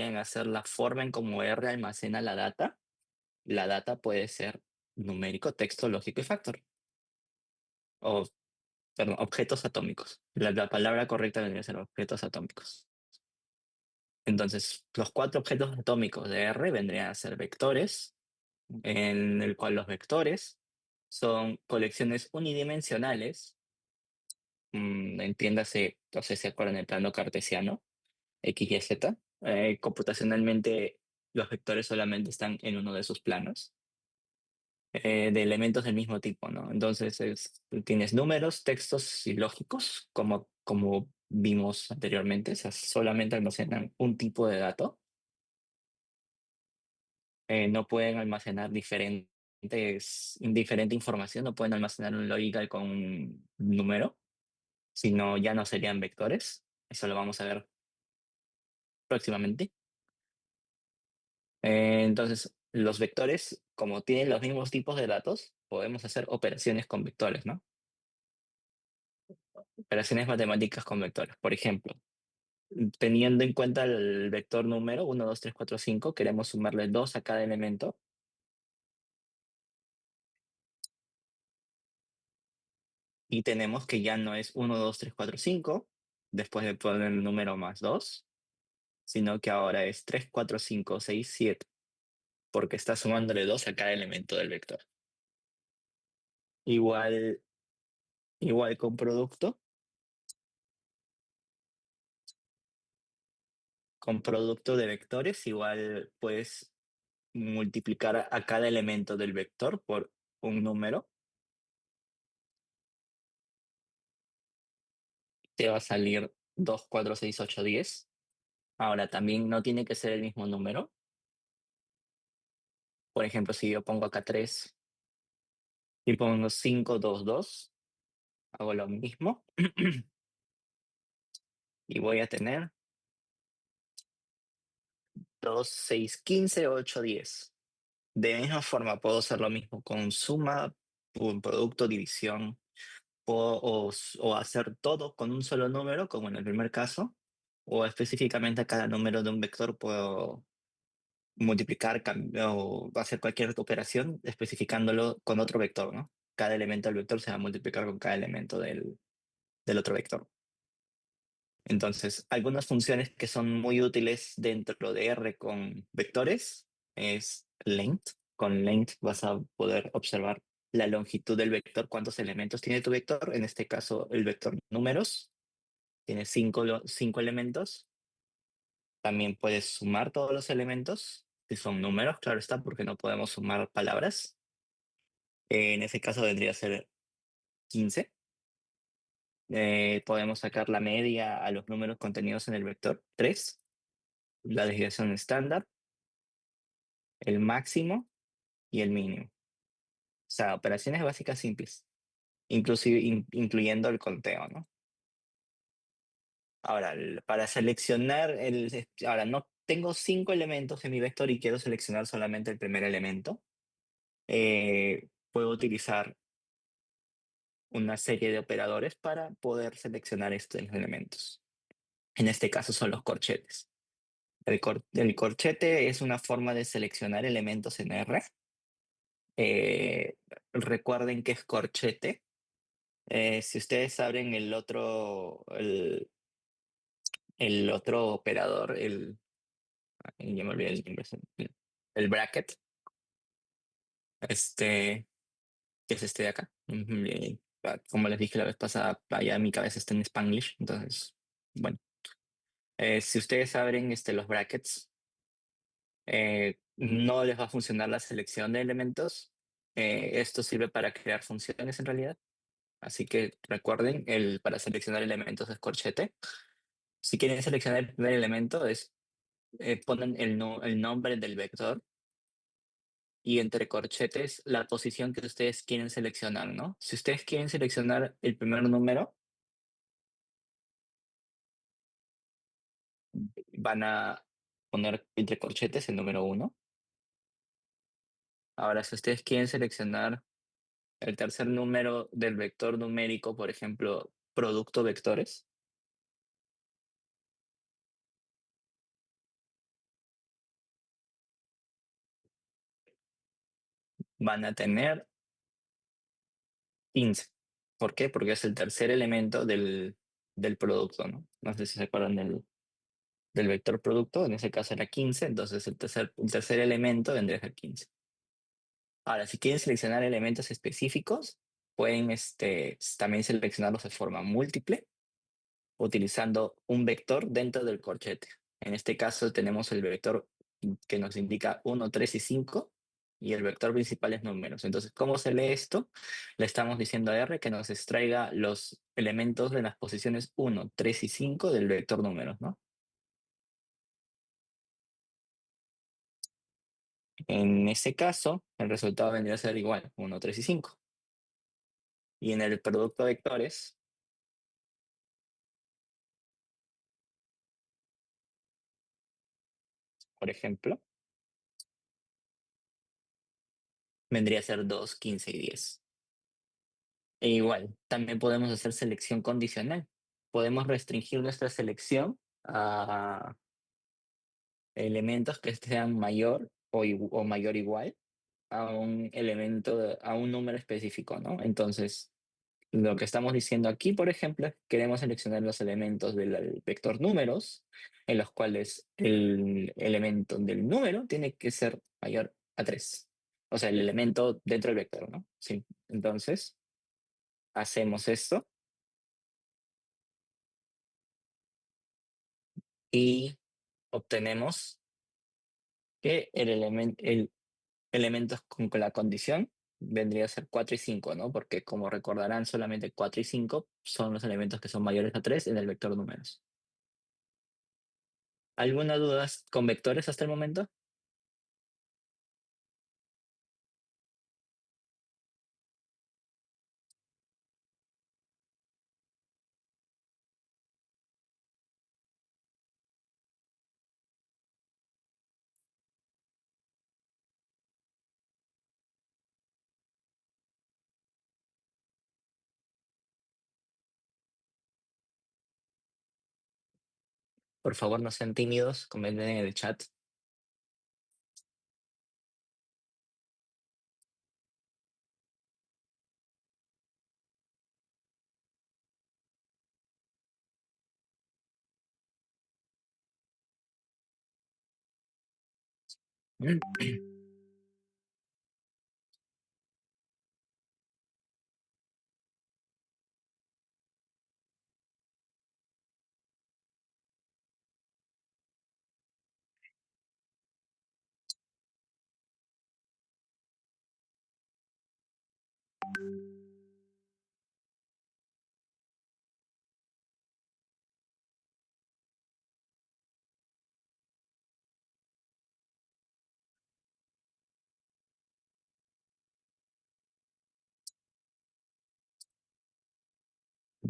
a ser la forma en cómo R almacena la data. La data puede ser numérico, texto, lógico y factor. O, perdón, objetos atómicos. La palabra correcta vendría a ser objetos atómicos. Entonces, los cuatro objetos atómicos de R vendrían a ser vectores, en el cual los vectores son colecciones unidimensionales, entiéndase, no sé si se acuerdan del plano cartesiano, X, Y, Z. Computacionalmente, los vectores solamente están en uno de sus planos, de elementos del mismo tipo, ¿no? Entonces, tienes números, textos y lógicos, como vimos anteriormente, o sea, solamente almacenan un tipo de dato. No pueden almacenar diferente información, no pueden almacenar un logical con un número, sino ya no serían vectores. Eso lo vamos a ver próximamente. Entonces, los vectores, como tienen los mismos tipos de datos, podemos hacer operaciones con vectores, ¿no? Operaciones matemáticas con vectores. Por ejemplo, teniendo en cuenta el vector número 1, 2, 3, 4, 5, queremos sumarle 2 a cada elemento y tenemos que ya no es 1, 2, 3, 4, 5 después de poner el número más 2, sino que ahora es 3, 4, 5, 6, 7 porque está sumándole 2 a cada elemento del vector. Igual, igual con producto de vectores, igual puedes multiplicar a cada elemento del vector por un número, te va a salir 2, 4, 6, 8, 10. Ahora, también no tiene que ser el mismo número. Por ejemplo, si yo pongo acá 3 y pongo 5, 2, 2, hago lo mismo y voy a tener 2, 6, 15, 8, 10. De misma forma, puedo hacer lo mismo con suma, un producto, división, o hacer todo con un solo número, como en el primer caso, o específicamente a cada número de un vector puedo multiplicar o hacer cualquier operación especificándolo con otro vector, ¿no? Cada elemento del vector se va a multiplicar con cada elemento del otro vector. Entonces, algunas funciones que son muy útiles dentro de R con vectores es length. Con length vas a poder observar la longitud del vector, cuántos elementos tiene tu vector. En este caso, el vector números tiene 5 elementos. También puedes sumar todos los elementos, si son números, claro está, porque no podemos sumar palabras. En ese caso vendría a ser 15. Podemos sacar la media a los números contenidos en el vector 3, la desviación estándar, el máximo y el mínimo. O sea, operaciones básicas simples, inclusive incluyendo el conteo, ¿no? Ahora, para seleccionar ahora no tengo 5 elementos en mi vector y quiero seleccionar solamente el primer elemento. Puedo utilizar una serie de operadores para poder seleccionar estos elementos. En este caso son los corchetes. El corchete es una forma de seleccionar elementos en R. Eh, Recuerden que es corchete. Si ustedes abren el otro operador, ya me olvidé el nombre, el bracket, este, que es este de acá. Como les dije la vez pasada, allá mi cabeza está en Spanglish, entonces, bueno. Si ustedes abren los brackets, no les va a funcionar la selección de elementos. Esto sirve para crear funciones en realidad. Así que recuerden, para seleccionar elementos es corchete. Si quieren seleccionar el primer elemento, ponen el nombre del vector y entre corchetes la posición que ustedes quieren seleccionar, ¿no? Si ustedes quieren seleccionar el primer número, van a poner entre corchetes el número 1. Ahora, si ustedes quieren seleccionar el tercer número del vector numérico, por ejemplo, producto vectores, van a tener 15. ¿Por qué? Porque es el tercer elemento del producto, ¿no? No sé si se acuerdan del vector producto, en ese caso era 15, entonces el tercer elemento vendría a ser 15. Ahora, si quieren seleccionar elementos específicos, pueden también seleccionarlos de forma múltiple, utilizando un vector dentro del corchete. En este caso tenemos el vector que nos indica 1, 3 y 5, y el vector principal es números. Entonces, ¿cómo se lee esto? Le estamos diciendo a R que nos extraiga los elementos de las posiciones 1, 3 y 5 del vector números, ¿no? En ese caso, el resultado vendría a ser igual, 1, 3 y 5. Y en el producto de vectores, por ejemplo, vendría a ser 2, 15 y 10. E igual, también podemos hacer selección condicional. Podemos restringir nuestra selección a elementos que sean mayor o mayor o igual a un elemento, a un número específico, ¿no? Entonces, lo que estamos diciendo aquí, por ejemplo, es que queremos seleccionar los elementos del vector números, en los cuales el elemento del número tiene que ser mayor a 3. O sea, el elemento dentro del vector, ¿no? Sí. Entonces, hacemos esto y obtenemos que el elementos con la condición vendría a ser 4 y 5, ¿no? Porque como recordarán, solamente 4 y 5 son los elementos que son mayores a 3 en el vector números. ¿Alguna duda con vectores hasta el momento? Por favor, no sean tímidos, comenten en el chat.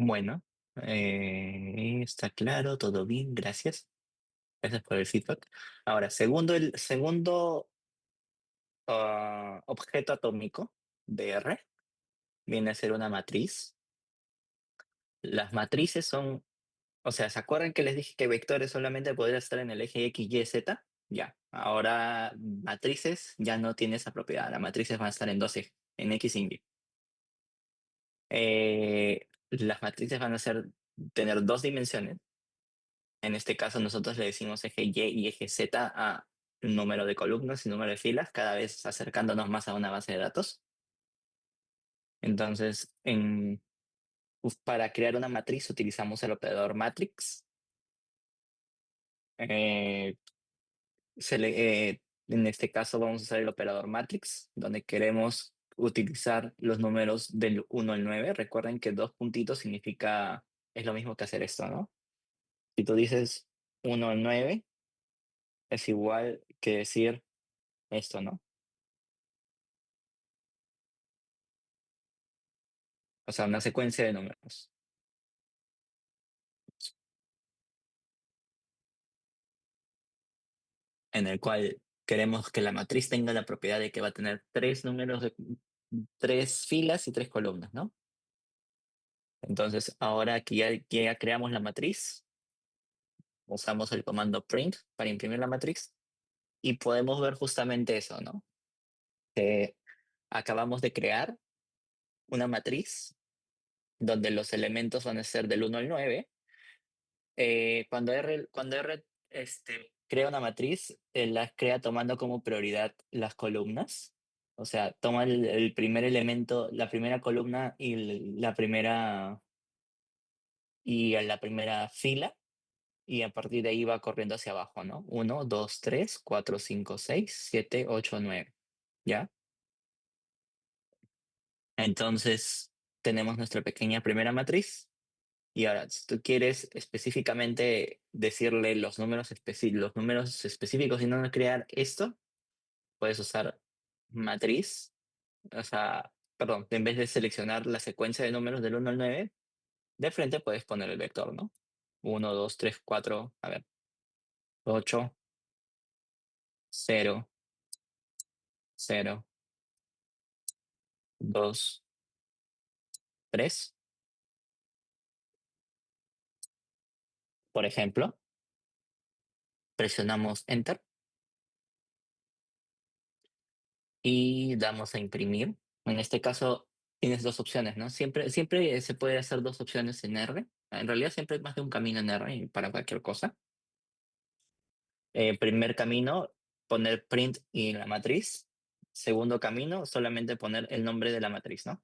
Bueno, está claro, todo bien, gracias. Gracias por el feedback. Ahora, el segundo objeto atómico de R viene a ser una matriz. Las matrices son, o sea, ¿se acuerdan que les dije que vectores solamente podrían estar en el eje X, Y, Z? Ya, ahora matrices ya no tiene esa propiedad. Las matrices van a estar en dos ejes, en X y Y. Las matrices van a tener dos dimensiones. En este caso nosotros le decimos eje Y eje Z a número de columnas y número de filas, cada vez acercándonos más a una base de datos. Entonces, para crear una matriz utilizamos el operador matrix. Eh, en este caso vamos a usar el operador matrix, donde queremos utilizar los números del 1 al 9. Recuerden que dos puntitos es lo mismo que hacer esto, ¿no? Si tú dices 1 al 9 es igual que decir esto, ¿no? O sea, una secuencia de números en el cual queremos que la matriz tenga la propiedad de que va a tener tres números tres filas y tres columnas, ¿no? Entonces, ahora que ya creamos la matriz, usamos el comando print para imprimir la matriz y podemos ver justamente eso, ¿no? acabamos de crear una matriz donde los elementos van a ser del 1 al 9. Cuando R crea una matriz, la crea tomando como prioridad las columnas. O sea, toma el primer elemento, la primera columna y la primera fila, y a partir de ahí va corriendo hacia abajo, ¿no? 1, 2, 3, 4, 5, 6, 7, 8, 9. ¿Ya? Entonces, tenemos nuestra pequeña primera matriz. Y ahora, si tú quieres específicamente decirle los números específicos y no crear esto, puedes usar matriz. O sea, perdón, en vez de seleccionar la secuencia de números del 1 al 9, de frente puedes poner el vector, ¿no? 1, 2, 3, 4, a ver, 8, 0, 0, 2, 3, por ejemplo. Presionamos Enter y damos a imprimir. En este caso tienes dos opciones, ¿no? Siempre se puede hacer dos opciones en R. En realidad siempre hay más de un camino en R para cualquier cosa. Primer camino, poner print y la matriz. Segundo camino, solamente poner el nombre de la matriz, ¿no?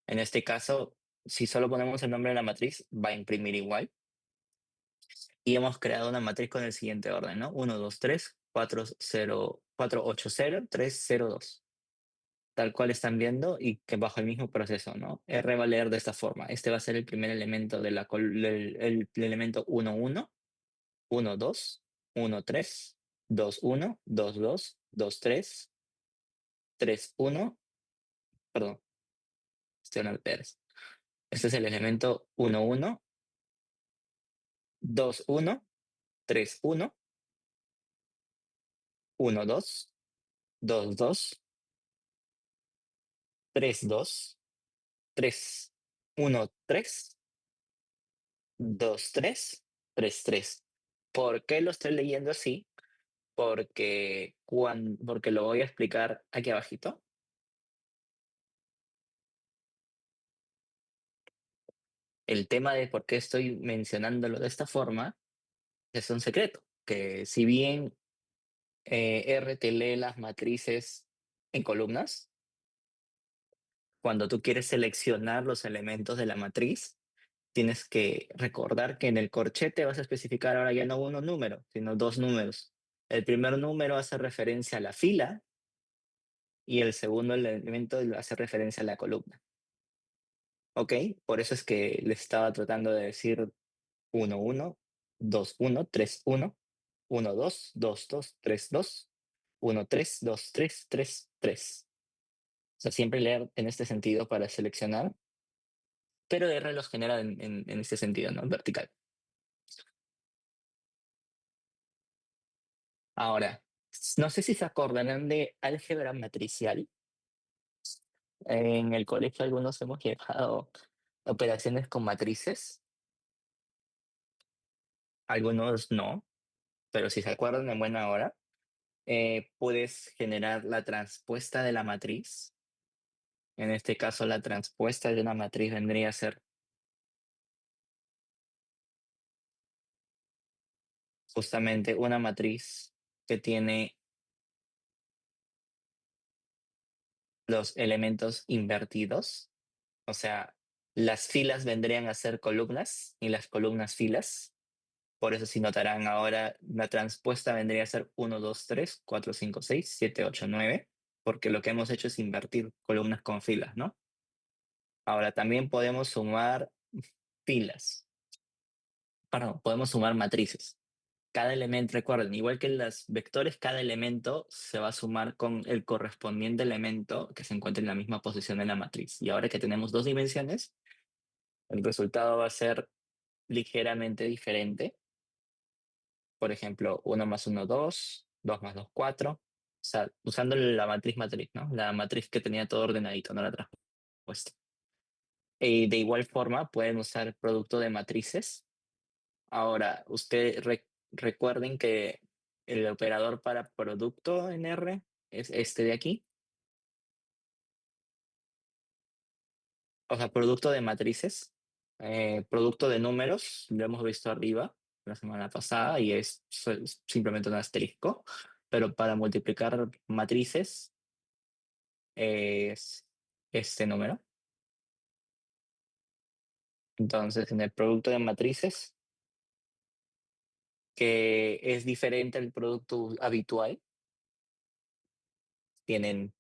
En este caso, si solo ponemos el nombre de la matriz, va a imprimir igual. Y hemos creado una matriz con el siguiente orden, ¿no? 1, 2, 3, 4, 0, 4, 8, 0, 3, 0, 2. Tal cual están viendo y que bajo el mismo proceso, ¿no? R va a leer de esta forma. Este va a ser el primer elemento el elemento 1, 1, 1, 2, 1, 3, 2, 1, 2, 2, 2, 3, 3, 1, perdón, estoy hablando de Pérez. Este es el elemento 1, 1, 2, 1, 3, 1, 1, 2, 2, 2, 3, 2, 3, 1, 3, 2, 3, 3, 3. ¿Por qué lo estoy leyendo así? Porque lo voy a explicar aquí abajito. El tema de por qué estoy mencionándolo de esta forma es un secreto, que si bien R te lee las matrices en columnas, cuando tú quieres seleccionar los elementos de la matriz, tienes que recordar que en el corchete vas a especificar ahora ya no un número, sino dos números. El primer número hace referencia a la fila y el segundo elemento hace referencia a la columna. ¿Ok? Por eso es que les estaba tratando de decir 1, 1, 2, 1, 3, 1, 2, 2, 3, 2, 1, 3, 2, 3, 3, 3. O sea, siempre leer en este sentido para seleccionar, pero R los genera en este sentido, ¿no? Vertical. Ahora, no sé si se acordarán de álgebra matricial. En el colegio algunos hemos llevado operaciones con matrices, algunos no, pero si se acuerdan en buena hora, puedes generar la transpuesta de la matriz. En este caso, la transpuesta de una matriz vendría a ser justamente una matriz que tiene los elementos invertidos. O sea, las filas vendrían a ser columnas y las columnas filas. Por eso si notarán ahora, la transpuesta vendría a ser 1, 2, 3, 4, 5, 6, 7, 8, 9, porque lo que hemos hecho es invertir columnas con filas, ¿no? Ahora también podemos sumar filas, perdón, podemos sumar matrices. Cada elemento, recuerden, igual que en los vectores, cada elemento se va a sumar con el correspondiente elemento que se encuentre en la misma posición en la matriz. Y ahora que tenemos dos dimensiones, el resultado va a ser ligeramente diferente. Por ejemplo, 1 más 1, 2, 2 más 2, 4. O sea, usando la matriz, ¿no? La matriz que tenía todo ordenadito, no la transpuesta. Y de igual forma, pueden usar producto de matrices. Ahora, recuerden que el operador para producto en R es este de aquí. O sea, producto de matrices, producto de números, lo hemos visto arriba la semana pasada y es simplemente un asterisco, pero para multiplicar matrices es este número. Entonces, en el producto de matrices, que es diferente al producto habitual, tienen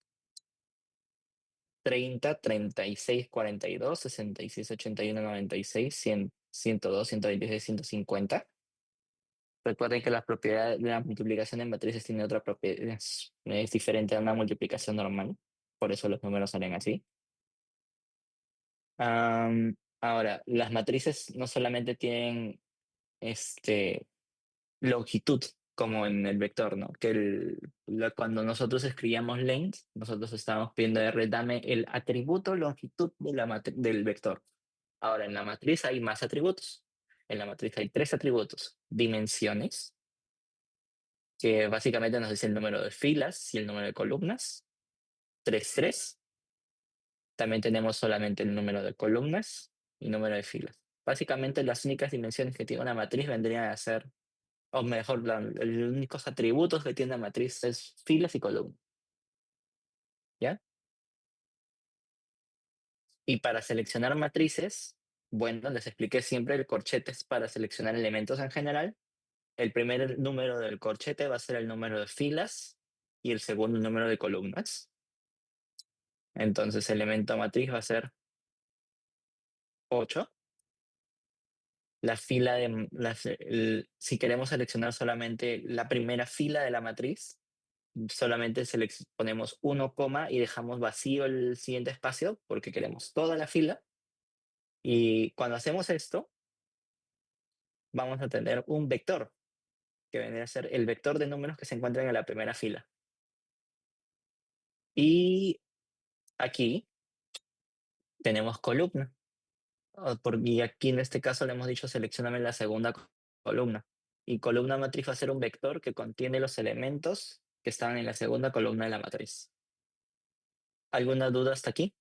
30, 36, 42, 66, 81, 96, 100, 102, 126, 150. Recuerden que las propiedades de la multiplicación en matrices tiene otra propiedad, es diferente a una multiplicación normal, por eso los números salen así. Ahora, las matrices no solamente tienen longitud, como en el vector, ¿no? Cuando nosotros escribíamos length, nosotros estábamos pidiendo R, dame el atributo longitud de del vector. Ahora, en la matriz hay más atributos. En la matriz hay tres atributos: dimensiones, que básicamente nos dice el número de filas y el número de columnas. 3 3. También tenemos solamente el número de columnas y número de filas. Básicamente las únicas dimensiones que tiene una matriz vendrían a ser, o mejor, los únicos atributos que tiene una matriz es filas y columnas, ¿ya? Y para seleccionar matrices, bueno, les expliqué siempre el corchete es para seleccionar elementos en general. El primer número del corchete va a ser el número de filas y el segundo número de columnas. Entonces, elemento matriz va a ser 8. La fila de si queremos seleccionar solamente la primera fila de la matriz, solamente ponemos 1 coma y dejamos vacío el siguiente espacio porque queremos toda la fila. Y cuando hacemos esto, vamos a tener un vector que vendría a ser el vector de números que se encuentran en la primera fila. Y aquí tenemos columna. Y aquí en este caso le hemos dicho seleccioname la segunda columna. Y columna matriz va a ser un vector que contiene los elementos que están en la segunda columna de la matriz. ¿Alguna duda hasta aquí?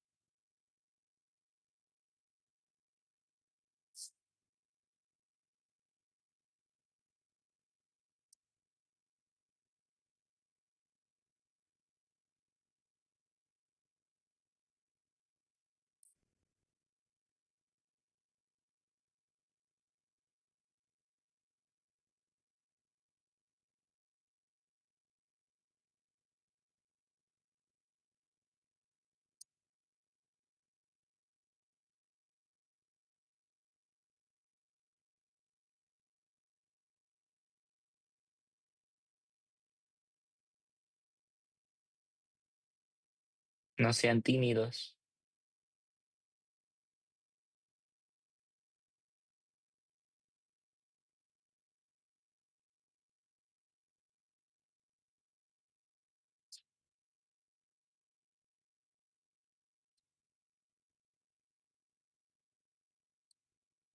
No sean tímidos.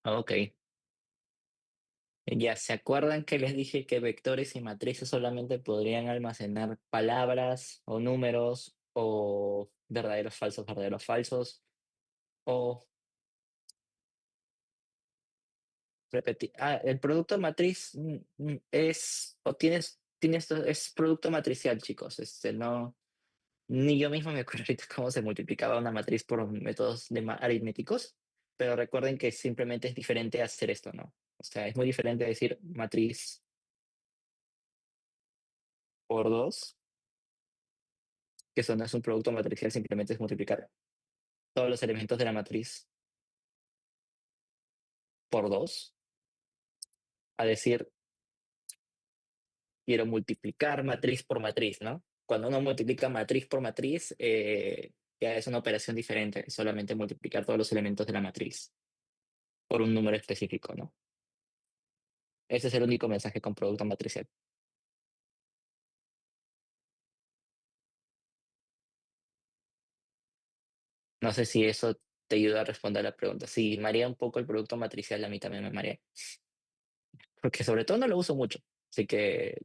Ok. Ya, ¿se acuerdan que les dije que vectores y matrices solamente podrían almacenar palabras o números o verdaderos, falsos? O repetir. El producto matriz o es producto matricial, chicos. No, ni yo mismo me acuerdo ahorita cómo se multiplicaba una matriz por métodos aritméticos, pero recuerden que simplemente es diferente hacer esto, ¿no? O sea, es muy diferente decir matriz por 2, que eso no es un producto matricial, simplemente es multiplicar todos los elementos de la matriz por 2, a decir quiero multiplicar matriz por matriz, ¿no? Cuando uno multiplica matriz por matriz, ya es una operación diferente, es solamente multiplicar todos los elementos de la matriz por un número específico, ¿no? Ese es el único mensaje con producto matricial. No sé si eso te ayuda a responder la pregunta. Sí, marea un poco el producto matricial, a mí también me marea, porque sobre todo no lo uso mucho, así que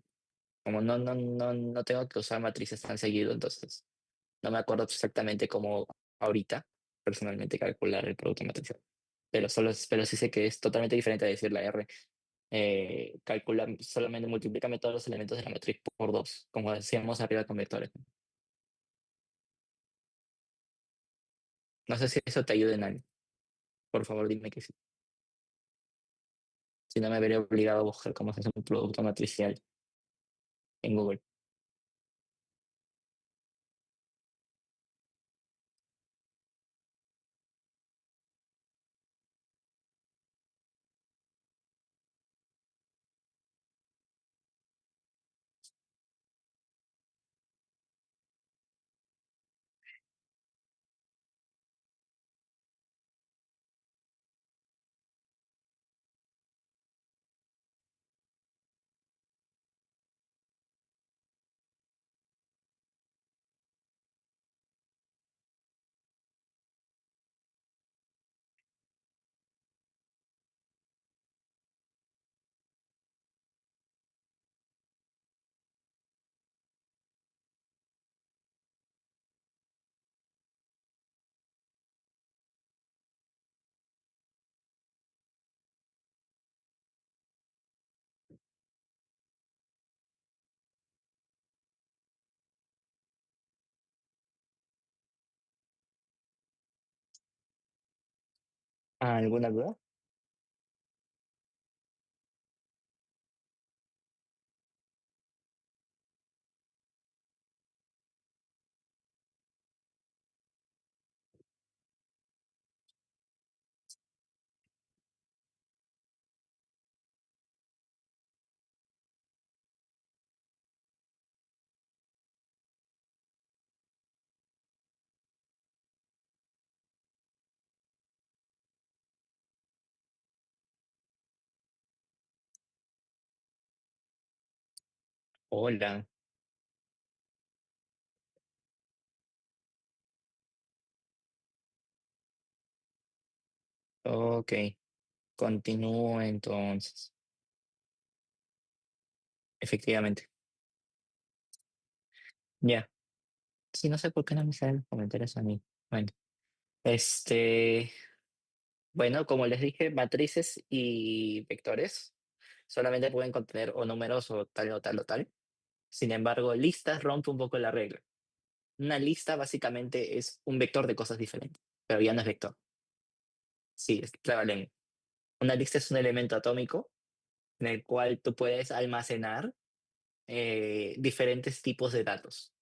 como no tengo que usar matrices tan seguido, entonces no me acuerdo exactamente cómo ahorita. personalmente calcular el producto matricial. Pero sí sé que es totalmente diferente a decir la R. Calcula, solamente multiplícame todos los elementos de la matriz por 2 como decíamos arriba con vectores. No sé si eso te ayuda en algo. Por favor, dime que sí. Si no, me veré obligado a buscar cómo se hace un producto matricial en Google. ¿Alguna duda? Hola. Ok, continúo entonces. Efectivamente. Ya. Sí, no sé por qué no me salen los comentarios a mí. Bueno, este, bueno, como les dije, matrices y vectores solamente pueden contener o números o tal o tal o tal. Sin embargo, listas rompe un poco la regla. Una lista básicamente es un vector de cosas diferentes, pero ya no es vector. Sí, es trabalengua. Una lista es un elemento atómico en el cual tú puedes almacenar diferentes tipos de datos.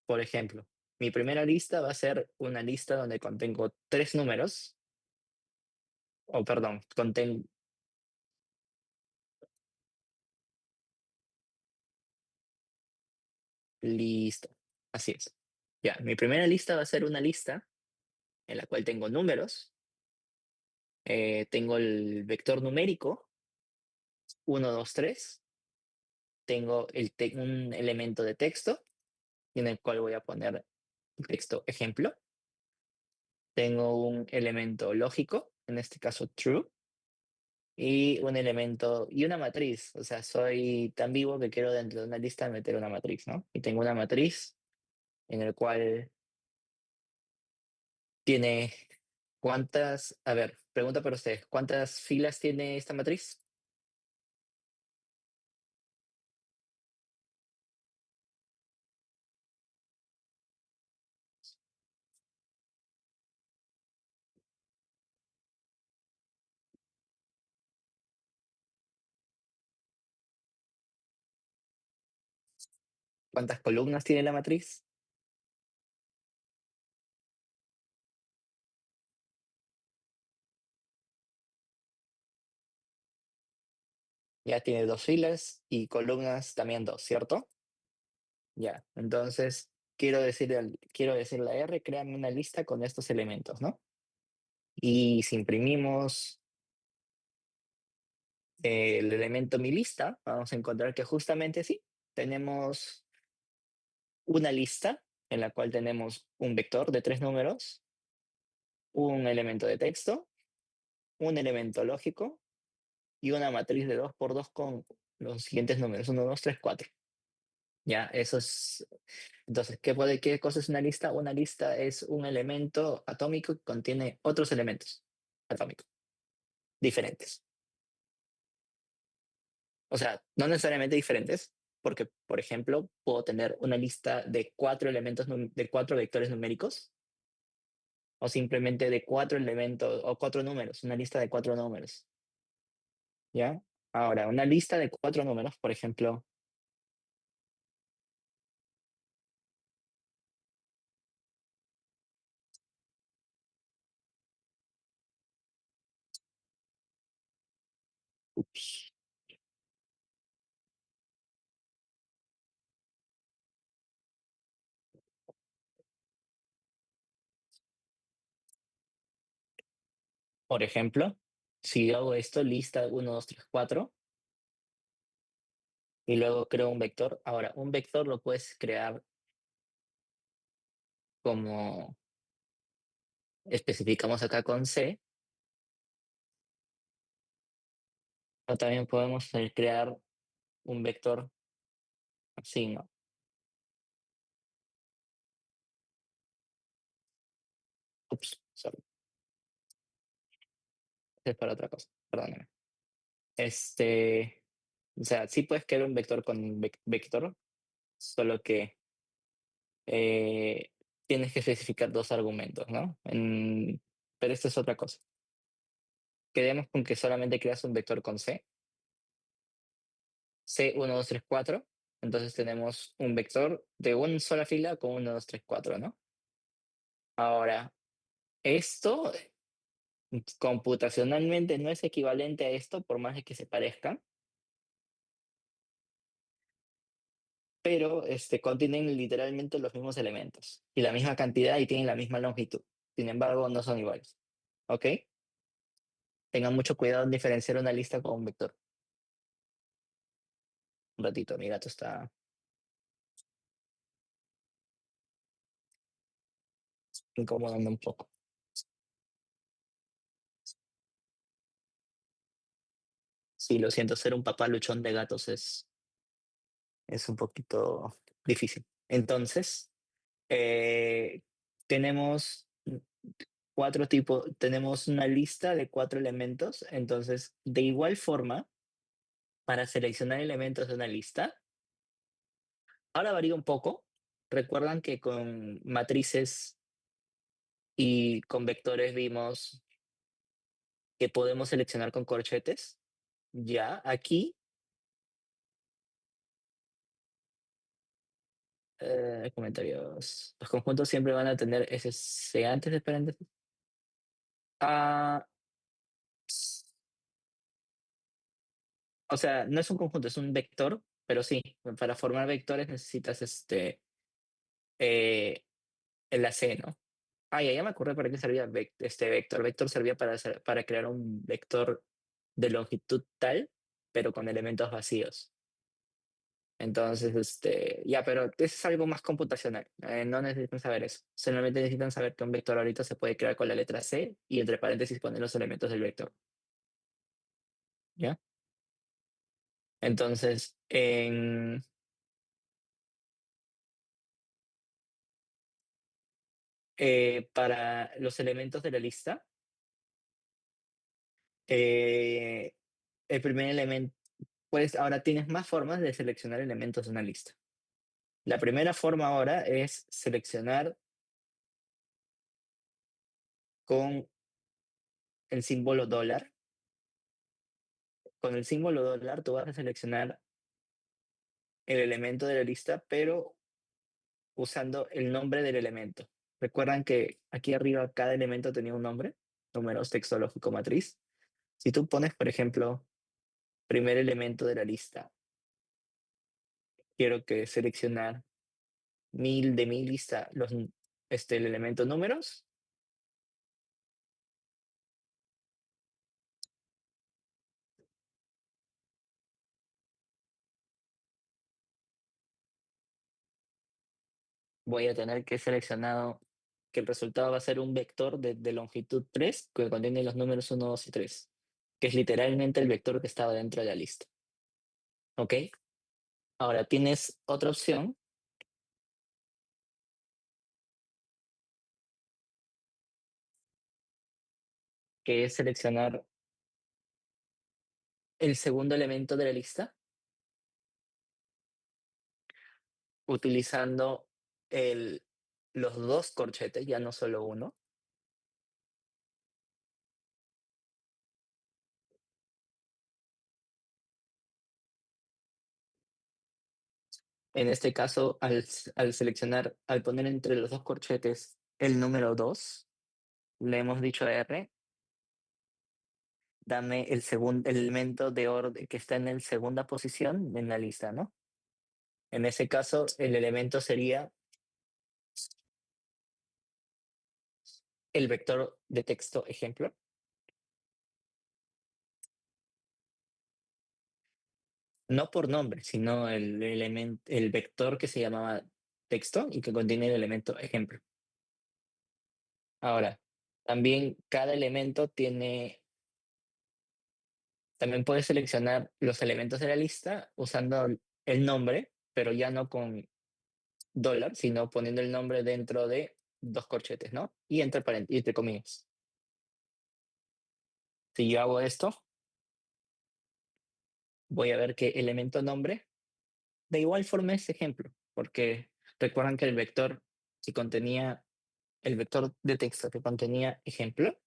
Por ejemplo, mi primera lista va a ser una lista donde contengo tres números, o perdón, contengo, listo, así es. Ya, mi primera lista va a ser una lista en la cual tengo números, tengo el vector numérico, uno 2 3, tengo un elemento de texto, en el cual voy a poner el texto ejemplo, tengo un elemento lógico, en este caso true, y un elemento y una matriz. O sea, soy tan vivo que quiero dentro de una lista meter una matriz, ¿no? Y tengo una matriz en el cual tiene a ver, pregunta para ustedes, ¿cuántas filas tiene esta matriz? ¿Cuántas columnas tiene la matriz? Ya tiene dos filas y columnas también dos, ¿cierto? Ya, entonces quiero decirle a R, créame una lista con estos elementos, ¿no? Y si imprimimos el elemento mi lista, vamos a encontrar que justamente sí, tenemos una lista en la cual tenemos un vector de tres números, un elemento de texto, un elemento lógico y una matriz de 2 por 2 con los siguientes números, uno 2 3 4. ¿Ya? Eso es. Entonces, ¿qué cosa es una lista? Una lista es un elemento atómico que contiene otros elementos atómicos diferentes. O sea, no necesariamente diferentes, porque, por ejemplo, puedo tener una lista de cuatro elementos, de cuatro vectores numéricos, o simplemente de cuatro elementos o cuatro números, una lista de cuatro números, ¿ya? Ahora, una lista de cuatro números, por ejemplo, ups, por ejemplo, si yo hago esto, lista uno 2 3 4 y luego creo un vector. Ahora, un vector lo puedes crear como especificamos acá con C, o también podemos crear un vector así, ¿no? Ups, sorry, es para otra cosa, perdóname. O sea, sí puedes crear un vector con vector, solo que eh, tienes que especificar dos argumentos, ¿no? Pero esto es otra cosa. Quedemos con que solamente creas un vector con C, C 1 2 3 4. Entonces tenemos un vector de una sola fila con uno 2 3 4, ¿no? Ahora, esto computacionalmente no es equivalente a esto, por más de que se parezcan, pero contienen literalmente los mismos elementos y la misma cantidad y tienen la misma longitud. Sin embargo, no son iguales. ¿Ok? Tengan mucho cuidado en diferenciar una lista con un vector. Un ratito, mi gato está incomodando un poco. Sí, lo siento, ser un papá luchón de gatos es un poquito difícil. Entonces, eh, tenemos cuatro tipos, tenemos una lista de cuatro elementos. Entonces, de igual forma, para seleccionar elementos de una lista, ahora varía un poco. Recuerdan que con matrices y con vectores vimos que podemos seleccionar con corchetes. Ya, aquí, comentarios. Los conjuntos siempre van a tener ese antes de paréntesis. Ah, o sea, no es un conjunto, es un vector, pero sí, para formar vectores necesitas eh, el AC, ¿no? Ah, ya me acordé para qué servía este vector. Vector servía para crear un vector de longitud tal, pero con elementos vacíos. Entonces, ya, pero es algo más computacional. No necesitan saber eso. Solamente necesitan saber que un vector ahorita se puede crear con la letra C y entre paréntesis poner los elementos del vector. ¿Ya? Entonces, para los elementos de la lista, eh, el primer elemento, pues ahora tienes más formas de seleccionar elementos de una lista. La primera forma ahora es seleccionar con el símbolo dólar. Con el símbolo dólar tú vas a seleccionar el elemento de la lista, pero usando el nombre del elemento. Recuerdan que aquí arriba cada elemento tenía un nombre, números, texto, lógico, matriz. Si tú pones, por ejemplo, primer elemento de la lista, quiero que seleccionar de mi lista el elemento números, voy a tener que seleccionado que el resultado va a ser un vector de longitud 3 que contiene los números uno 2 y 3, que es literalmente el vector que estaba dentro de la lista. ¿Ok? Ahora tienes otra opción, que es seleccionar el segundo elemento de la lista utilizando el, los dos corchetes, ya no solo uno. En este caso, al seleccionar, al poner entre los dos corchetes el número 2, le hemos dicho a R, dame el segundo elemento de orden que está en la segunda posición en la lista, ¿no? En ese caso, el elemento sería el vector de texto ejemplo, no por nombre, sino el vector que se llamaba texto y que contiene el elemento ejemplo. Ahora, también cada elemento tiene, también puedes seleccionar los elementos de la lista usando el nombre, pero ya no con dólar, sino poniendo el nombre dentro de dos corchetes, ¿no? Y y entre comillas. Si yo hago esto, voy a ver que elemento nombre de igual forma es ejemplo, porque recuerdan que el vector que contenía, el vector de texto que contenía ejemplo,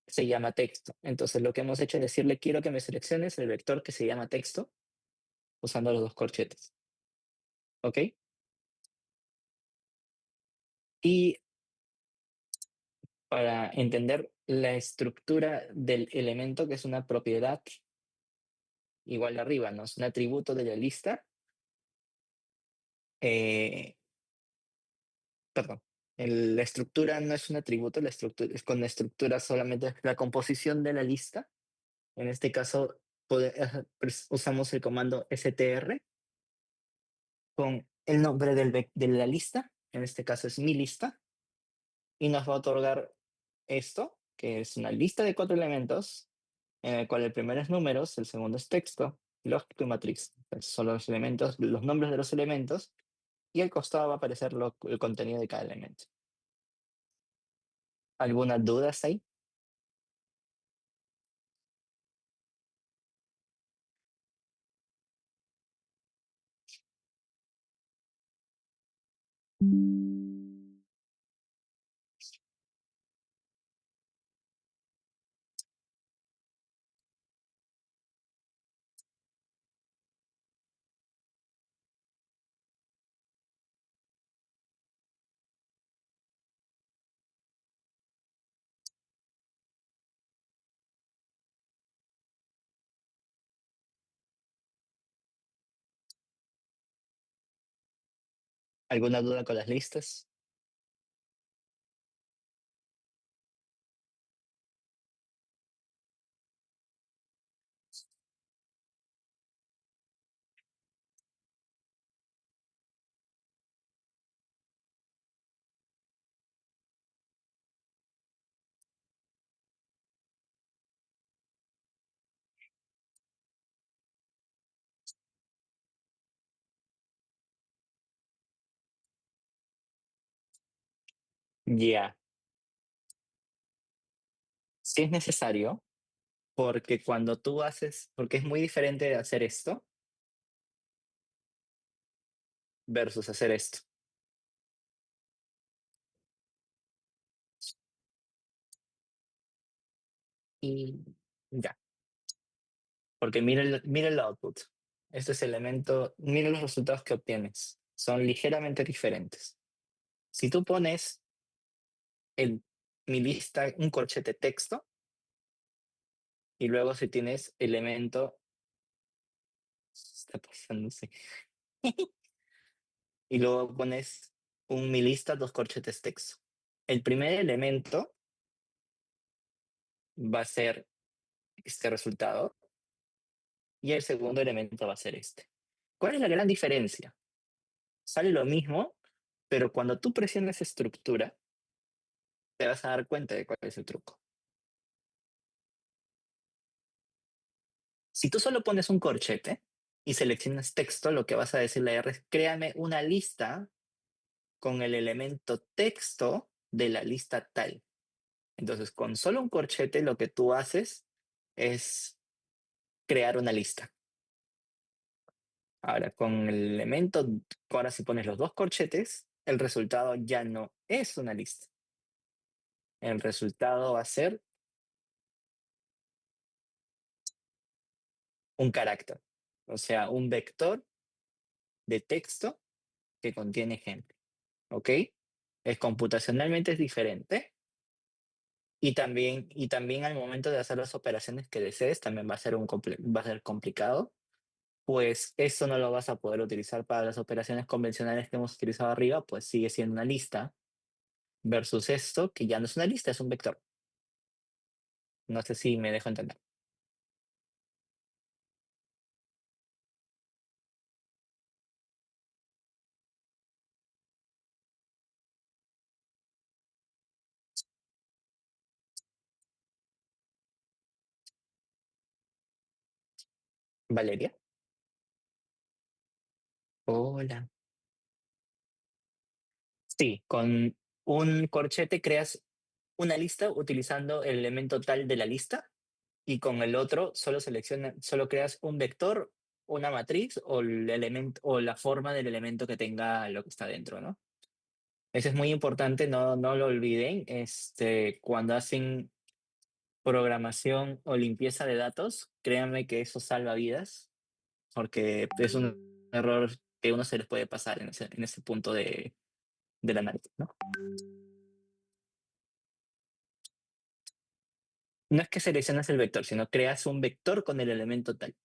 se llama texto. Entonces lo que hemos hecho es decirle, quiero que me selecciones el vector que se llama texto usando los dos corchetes. ¿Ok? Y para entender la estructura del elemento, que es una propiedad igual arriba, ¿no? Es un atributo de la lista. eh, Perdón. La estructura no es un atributo, la estructura es con la estructura solamente la composición de la lista. En este caso, usamos el comando str con el nombre de la lista, en este caso es mi lista, y nos va a otorgar esto, que es una lista de cuatro elementos, en el cual el primero es números, el segundo es texto, lógico y matriz. Entonces, son los elementos, los nombres de los elementos, y al costado va a aparecer el contenido de cada elemento. ¿Algunas dudas ahí? ¿Alguna duda con las listas? Ya, sí es necesario, porque cuando tú haces, porque es muy diferente hacer esto versus hacer esto. Y ya, porque mira el output. Este es elemento, mira los resultados que obtienes. Son ligeramente diferentes. Si tú pones en mi lista un corchete texto y luego si tienes elemento, está pasándose, y luego pones mi lista, dos corchetes texto. El primer elemento va a ser este resultado y el segundo elemento va a ser este. ¿Cuál es la gran diferencia? Sale lo mismo, pero cuando tú presionas estructura, te vas a dar cuenta de cuál es el truco. Si tú solo pones un corchete, y seleccionas texto, lo que vas a decirle a R es créame una lista con el elemento texto de la lista tal. Entonces, con solo un corchete, lo que tú haces es crear una lista. Ahora, con el elemento, ahora si pones los dos corchetes, el resultado ya no es una lista. El resultado va a ser un carácter, o sea, un vector de texto que contiene ejemplo. ¿Ok? Es computacionalmente es diferente y también al momento de hacer las operaciones que desees también va a ser, va a ser complicado, pues eso no lo vas a poder utilizar para las operaciones convencionales que hemos utilizado arriba, pues sigue siendo una lista versus esto que ya no es una lista, es un vector. No sé si me dejo entender. Valeria. Hola. Sí, con un corchete creas una lista utilizando el elemento tal de la lista y con el otro solo creas un vector, una matriz o el elemento o la forma del elemento que tenga lo que está dentro, ¿no? Eso es muy importante, no lo olviden. Cuando hacen programación o limpieza de datos, créanme que eso salva vidas, porque es un error que uno se les puede pasar en ese punto del análisis, ¿no? No es que seleccionas el vector, sino creas un vector con el elemento tal.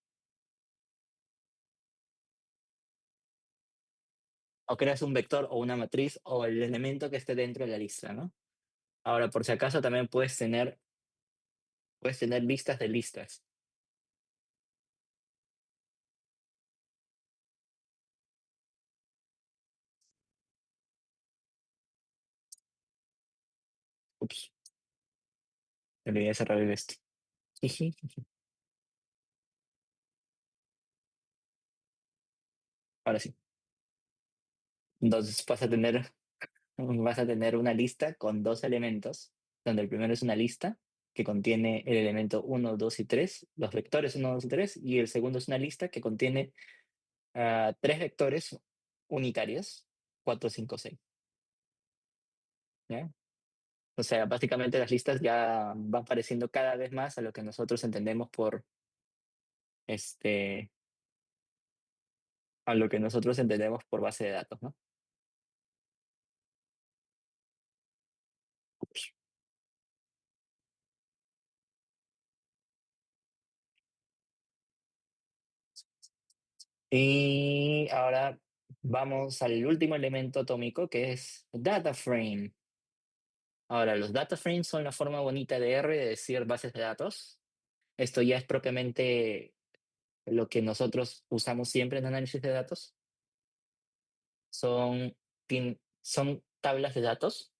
O creas un vector o una matriz o el elemento que esté dentro de la lista, ¿no? Ahora, por si acaso, también puedes tener listas de listas. Ups, me olvidé cerrar el este. Jiji, ahora sí. Entonces vas a tener una lista con dos elementos, donde el primero es una lista que contiene el elemento uno, 2 y 3, los vectores uno, 2 y 3, y el segundo es una lista que contiene tres vectores unitarios, 4, 5, 6. ¿Ya? O sea, básicamente las listas ya van pareciendo cada vez más a lo que nosotros entendemos este, por base de datos, ¿no? Y ahora vamos al último elemento atómico que es data frame. Ahora, los data frames son la forma bonita de R de decir bases de datos. Esto ya es propiamente lo que nosotros usamos siempre en análisis de datos. Son tablas de datos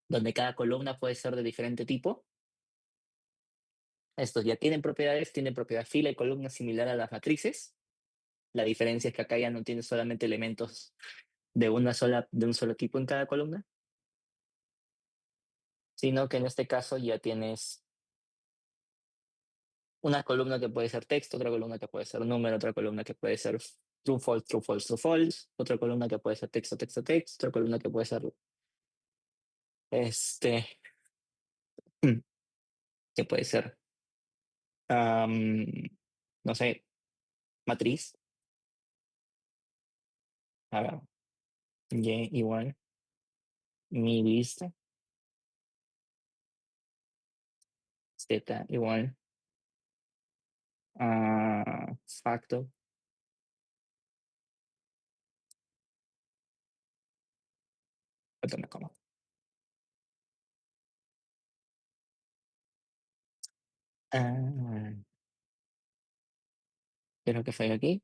donde cada columna puede ser de diferente tipo. Estos ya tienen propiedad fila y columna similar a las matrices. La diferencia es que acá ya no tienes solamente elementos de un solo tipo en cada columna, sino que en este caso ya tienes una columna que puede ser texto, otra columna que puede ser número, otra columna que puede ser true, false, true, false, true, false, otra columna que puede ser texto, texto, texto, otra columna que puede ser, este, que puede ser, am, no sé, matriz, a ver, y igual, mi lista, z igual, facto, falta una coma. Ah, ¿qué es lo que fue aquí?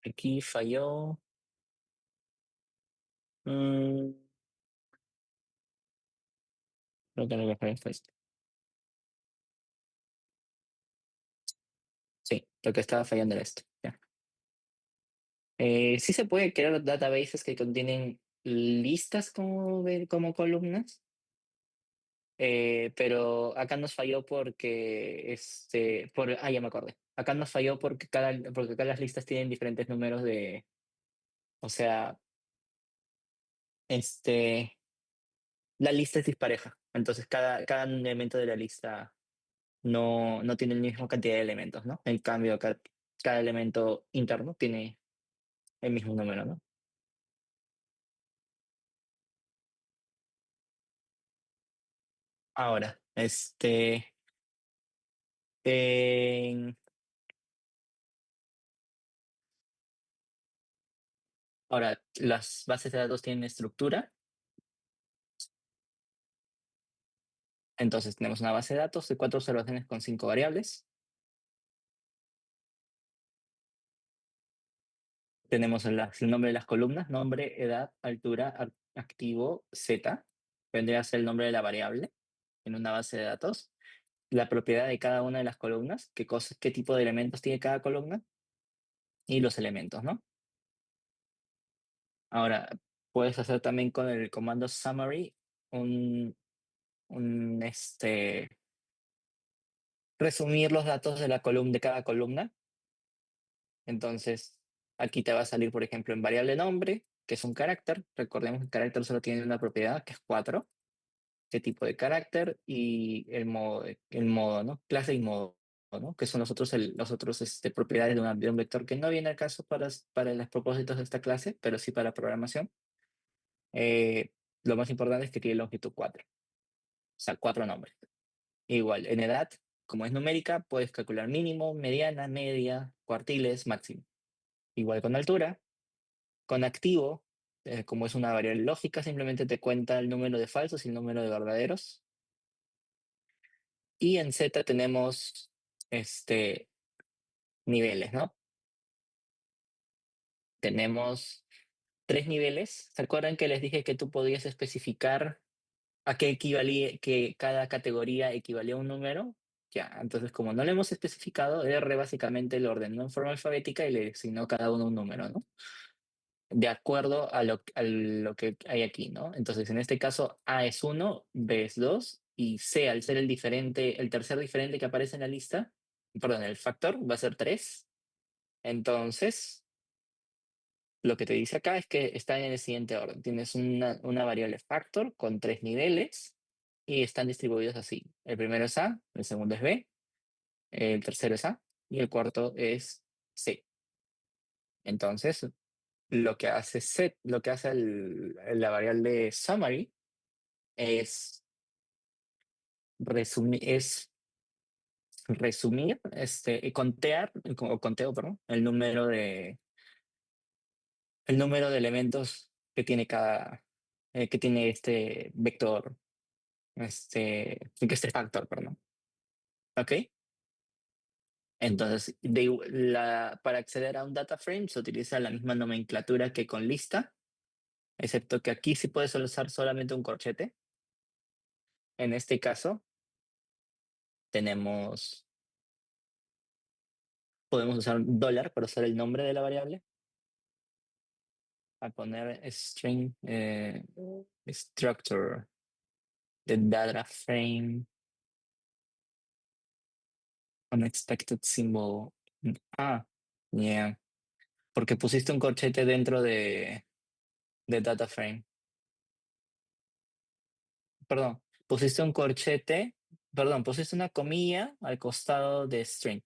Aquí falló. mm, Creo que lo que falló fue esto. Sí, lo que estaba fallando era esto. Ya. Sí se puede crear databases que contienen listas como columnas, pero acá nos falló porque, ya me acordé. Acá nos falló porque acá las listas tienen diferentes números o sea, este, la lista es dispareja. Entonces cada elemento de la lista no tiene la misma cantidad de elementos, ¿no? En cambio, acá cada elemento interno tiene el mismo número, ¿no? Ahora, en- ahora, las bases de datos tienen estructura. Entonces tenemos una base de datos de cuatro observaciones con cinco variables. Tenemos el nombre de las columnas, nombre, edad, altura, activo, Z. Vendría a ser el nombre de la variable en una base de datos. La propiedad de cada una de las columnas, qué tipo de elementos tiene cada columna y los elementos, ¿no? Ahora, puedes hacer también con el comando summary un, resumir los datos de de cada columna. Entonces, aquí te va a salir, por ejemplo, en variable nombre, que es un carácter. Recordemos que el carácter solo tiene una propiedad, que es 4. Qué tipo de carácter y el modo, ¿no? Clase y modo, ¿no? Que son los otros propiedades de un vector que no viene al caso para los propósitos de esta clase, pero sí para programación. Eh, lo más importante es que tiene longitud 4, o sea, 4 nombres. Igual, en edad, como es numérica, puedes calcular mínimo, mediana, media, cuartiles, máximo. Igual con altura. Con activo, como es una variable lógica, simplemente te cuenta el número de falsos y el número de verdaderos. Y en Z tenemos niveles, ¿no? Tenemos tres niveles. ¿Se acuerdan que les dije que tú podías especificar a qué equivalía, que cada categoría equivalía a un número? Ya, entonces como no lo hemos especificado, R básicamente lo ordenó en forma alfabética y le asignó a cada uno un número, ¿no? De acuerdo a lo que hay aquí, ¿no? Entonces, en este caso, A es uno, B es 2 y C, al ser el tercer diferente que aparece en la lista, perdón, el factor va a ser 3. Entonces, lo que te dice acá es que está en el siguiente orden. Tienes una variable factor con tres niveles y están distribuidos así. El primero es A, el segundo es B, el tercero es A y el cuarto es C. Entonces, lo que hace la variable summary es resumir, y conteo, perdón, el número de elementos que tiene este vector, que este factor, perdón. ¿Ok? Entonces, para acceder a un data frame se utiliza la misma nomenclatura que con lista, excepto que aquí sí puedes usar solamente un corchete. En este caso, tenemos podemos usar un dólar para usar el nombre de la variable, a poner string structure the data frame unexpected symbol. Ah, yeah, porque pusiste un corchete dentro de data frame. Perdón, pusiste un corchete, perdón, pusiste una comilla al costado de string,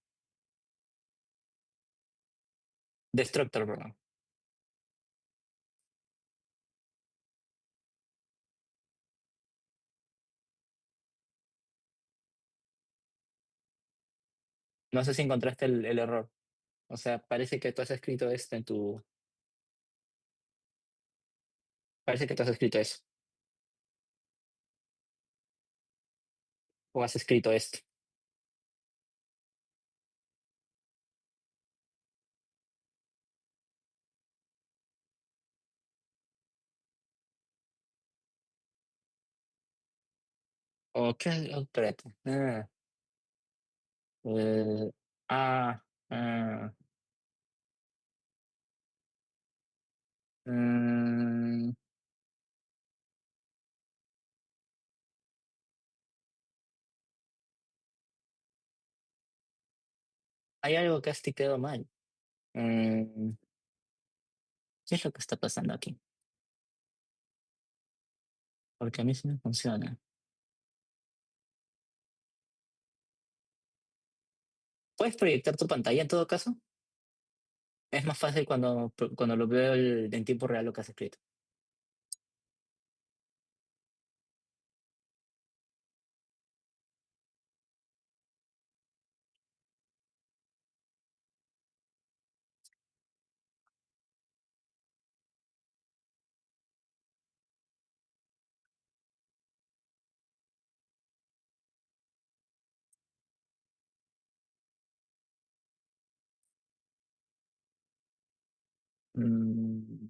destructor, perdón. No sé si encontraste el error. O sea, parece que tú has escrito eso, o has escrito esto. Ok, espérate. Eh, ah, ah, mm, hay algo que has tipeado mal. Mm, ¿Qué es lo que está pasando aquí? Porque a mí sí me funciona. ¿Puedes proyectar tu pantalla en todo caso? Es más fácil cuando lo veo en tiempo real lo que has escrito. Mm,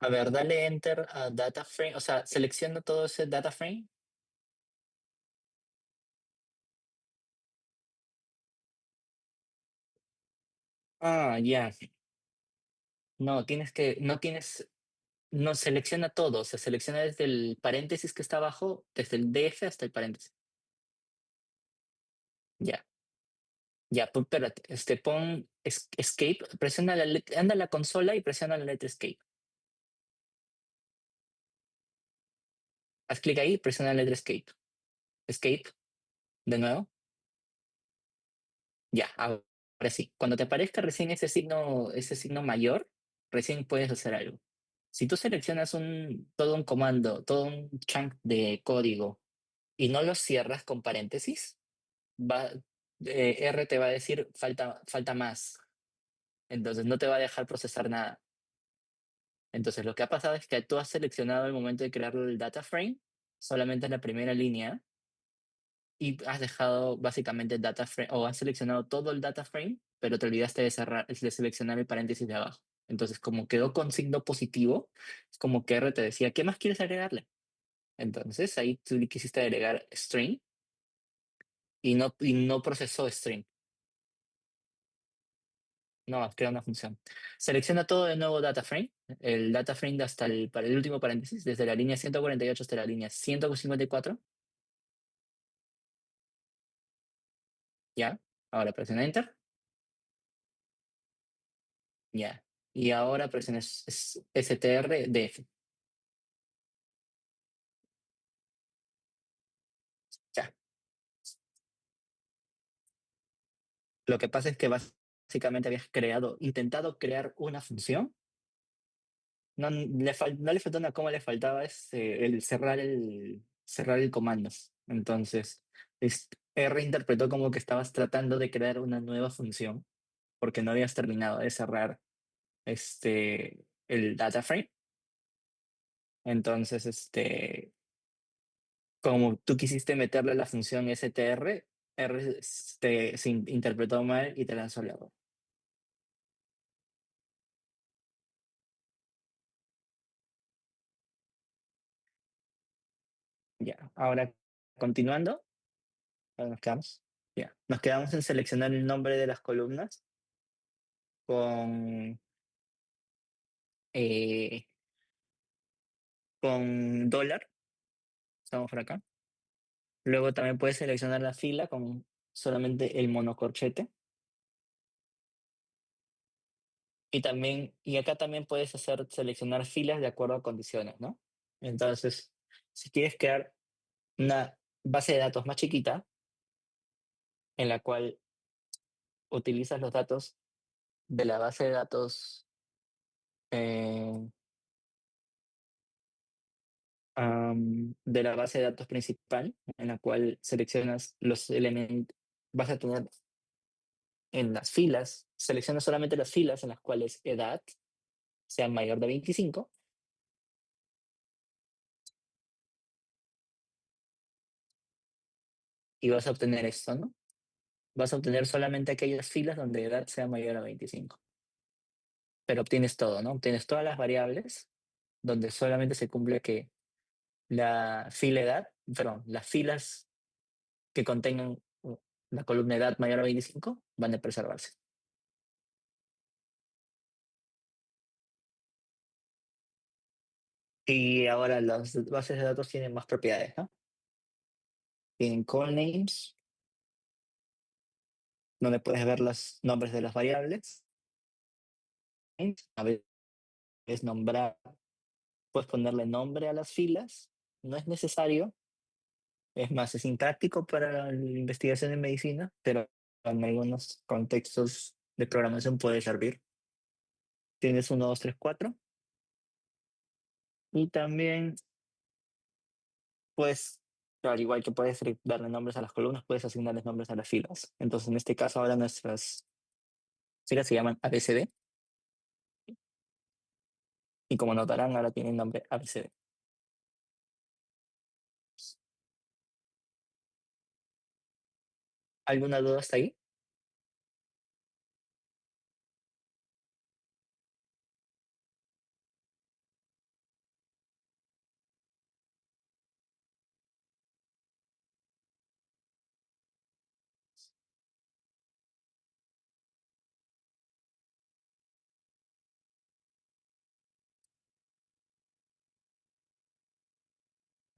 A ver, dale enter a data frame, o sea, selecciona todo ese data frame. Ya. No, no selecciona todo, se selecciona desde el paréntesis que está abajo, desde el DF hasta el paréntesis. Ya, ya, pues espérate, pon escape, presiona anda a la consola y presiona la letra escape. Haz clic ahí, presiona la letra escape. Escape, de nuevo. Ya, ahora sí. Cuando te aparezca recién ese signo mayor, recién puedes hacer algo. Si tú seleccionas todo un comando, todo un chunk de código y no lo cierras con paréntesis, va, R te va a decir falta más. Entonces no te va a dejar procesar nada. Entonces lo que ha pasado es que tú has seleccionado el momento de crear el data frame, solamente en la primera línea, y has dejado básicamente el data frame, o has seleccionado todo el data frame, pero te olvidaste de seleccionar el paréntesis de abajo. Entonces, como quedó con signo positivo, es como que R te decía, ¿qué más quieres agregarle? Entonces, ahí tú le quisiste agregar string y no procesó string. No, crea una función. Selecciona todo de nuevo data frame, el data frame de hasta para el último paréntesis, desde la línea 148 hasta la línea 154. Ya. Ahora presiona Enter. Ya. Y ahora presiona STRDF. Ya. Lo que pasa es que básicamente habías intentado crear una función. No le faltó una coma, le faltaba cerrar el comando. Entonces, R interpretó como que estabas tratando de crear una nueva función porque no habías terminado de cerrar el data frame. Entonces, como tú quisiste meterle la función str, R se interpretó mal y te lanzó el error. Ya, ahora continuando, ¿dónde nos quedamos? Ya, nos quedamos en seleccionar el nombre de las columnas con, eh, con dólar, estamos por acá. Luego también puedes seleccionar la fila con solamente el monocorchete. Y acá también puedes seleccionar filas de acuerdo a condiciones, ¿no? Entonces, si quieres crear una base de datos más chiquita, en la cual utilizas los datos de la base de datos, eh, de la base de datos principal, en la cual seleccionas los elementos, vas a tener en las filas, seleccionas solamente las filas en las cuales edad sea mayor de 25 y vas a obtener esto, ¿no? Vas a obtener solamente aquellas filas donde edad sea mayor a 25. pero obtienes todo, ¿no? Obtienes todas las variables donde solamente se cumple que la fila edad, perdón, las filas que contengan la columna edad mayor a 25 van a preservarse. Y ahora las bases de datos tienen más propiedades, ¿no? Tienen call names, donde puedes ver los nombres de las variables. A veces nombrar, puedes ponerle nombre a las filas. No es necesario, es más, es impráctico para la investigación en medicina, pero en algunos contextos de programación puede servir. Tienes uno, 2, 3, 4. Y también, pues, al igual que puedes darle nombres a las columnas, puedes asignarles nombres a las filas. Entonces, en este caso, ahora nuestras filas se llaman ABCD y como notarán, ahora tienen nombre ABCD. ¿Alguna duda hasta ahí?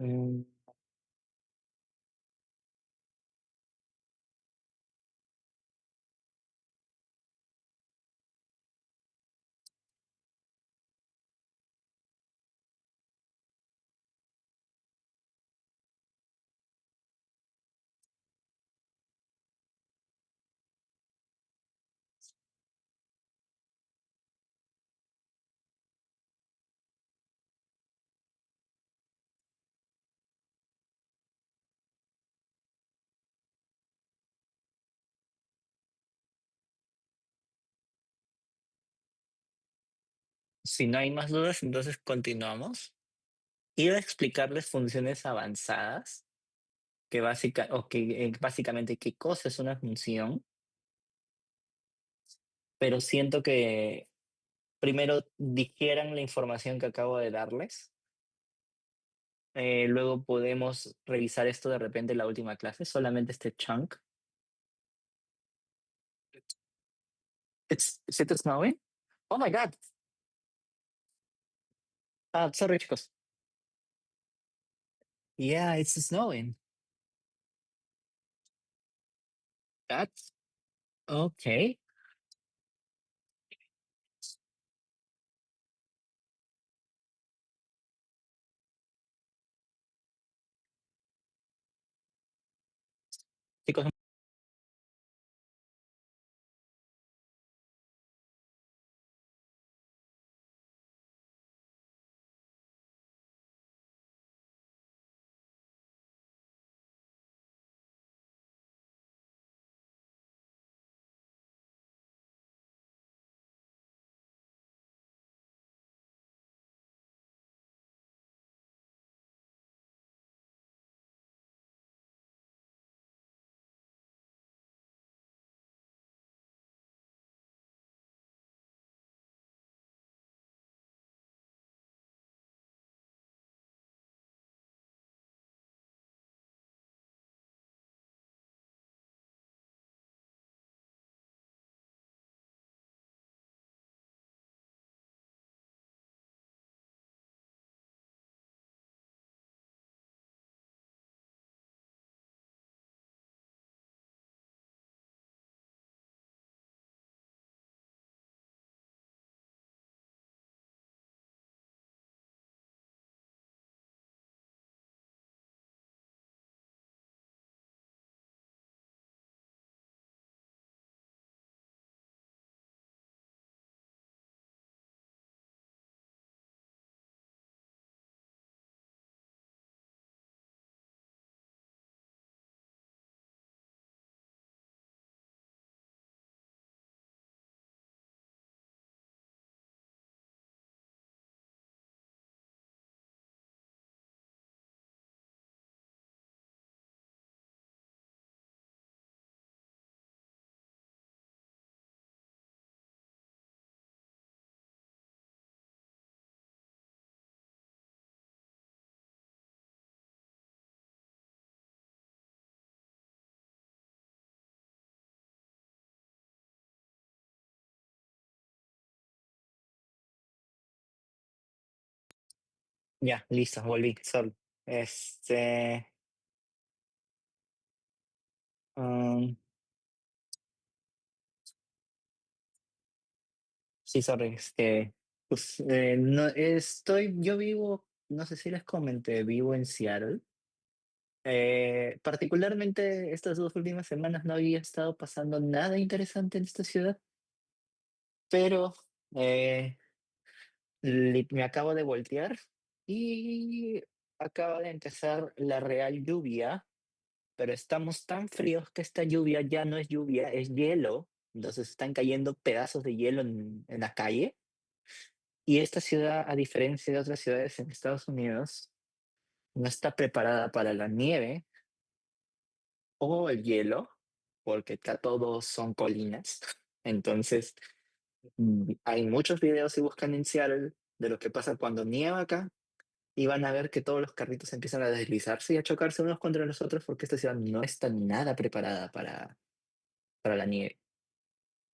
Mm, Si no hay más dudas, entonces continuamos. Iba a explicarles funciones avanzadas, básicamente qué cosa es una función, pero siento que primero digieran la información que acabo de darles. Luego podemos revisar esto de repente en la última clase, solamente este chunk. Is it snowing? Oh my God. Sorry, chicos. Yeah, it's snowing. That's okay. Chicos, Ya, listo, volví. Sol. Este. um, sí, sorry, es que. Pues, no, yo vivo, no sé si les comenté, vivo en Seattle. Particularmente estas 2 últimas semanas no había estado pasando nada interesante en esta ciudad, pero eh, me acabo de voltear y acaba de empezar la real lluvia, pero estamos tan fríos que esta lluvia ya no es lluvia, es hielo. Entonces están cayendo pedazos de hielo en la calle. Y esta ciudad, a diferencia de otras ciudades en Estados Unidos, no está preparada para la nieve o el hielo, porque acá todos son colinas. Entonces, hay muchos videos si buscan en Seattle de lo que pasa cuando nieva acá y van a ver que todos los carritos empiezan a deslizarse y a chocarse unos contra los otros porque esta ciudad no está nada preparada para la nieve.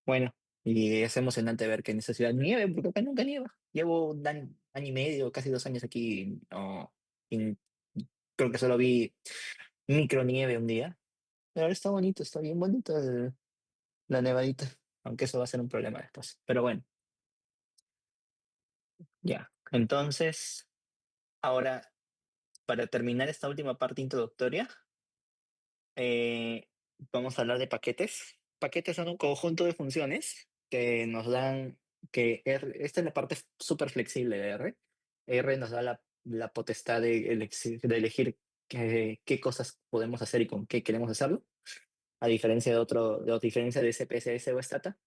Bueno, y es emocionante ver que en esa ciudad nieve, porque acá nunca nieva. Llevo un año y medio, casi 2 años aquí, no, y creo que solo vi micronieve un día. Pero ahora está bonito, está bien bonito la nevadita, aunque eso va a ser un problema después. Pero bueno, ya. Entonces, ahora, para terminar esta última parte introductoria, vamos a hablar de paquetes. Paquetes son un conjunto de funciones que nos dan, esta es la parte súper flexible de R. R nos da la potestad de elegir qué cosas podemos hacer y con qué queremos hacerlo, a diferencia de diferencia de SPSS o Stata.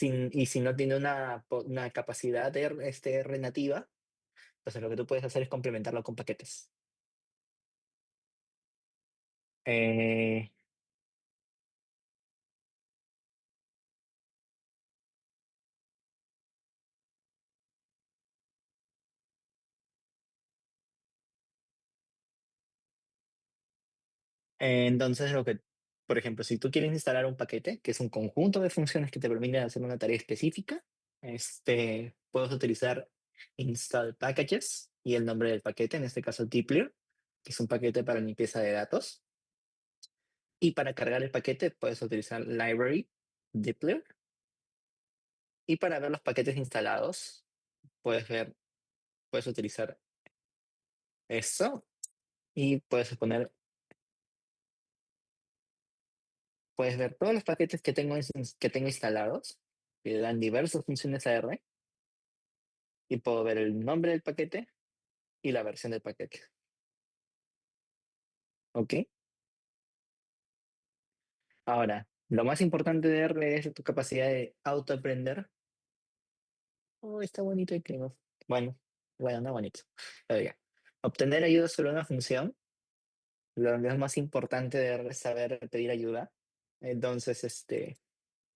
Y si no tiene una capacidad de R nativa, entonces lo que tú puedes hacer es complementarlo con paquetes. Eh, entonces, por ejemplo, si tú quieres instalar un paquete, que es un conjunto de funciones que te permiten hacer una tarea específica, puedes utilizar install packages y el nombre del paquete, en este caso dplyr, que es un paquete para limpieza de datos. Y para cargar el paquete puedes utilizar library dplyr. Y para ver los paquetes instalados, puedes utilizar eso y puedes ver todos los paquetes que tengo instalados, que dan diversas funciones AR, y puedo ver el nombre del paquete y la versión del paquete. ¿Ok? Ahora, lo más importante de R es tu capacidad de autoaprender. Oh, está bonito el clima. Bueno, bueno, no bonito. Pero ya. Obtener ayuda sobre una función. Lo que es más importante de R es saber pedir ayuda. Entonces,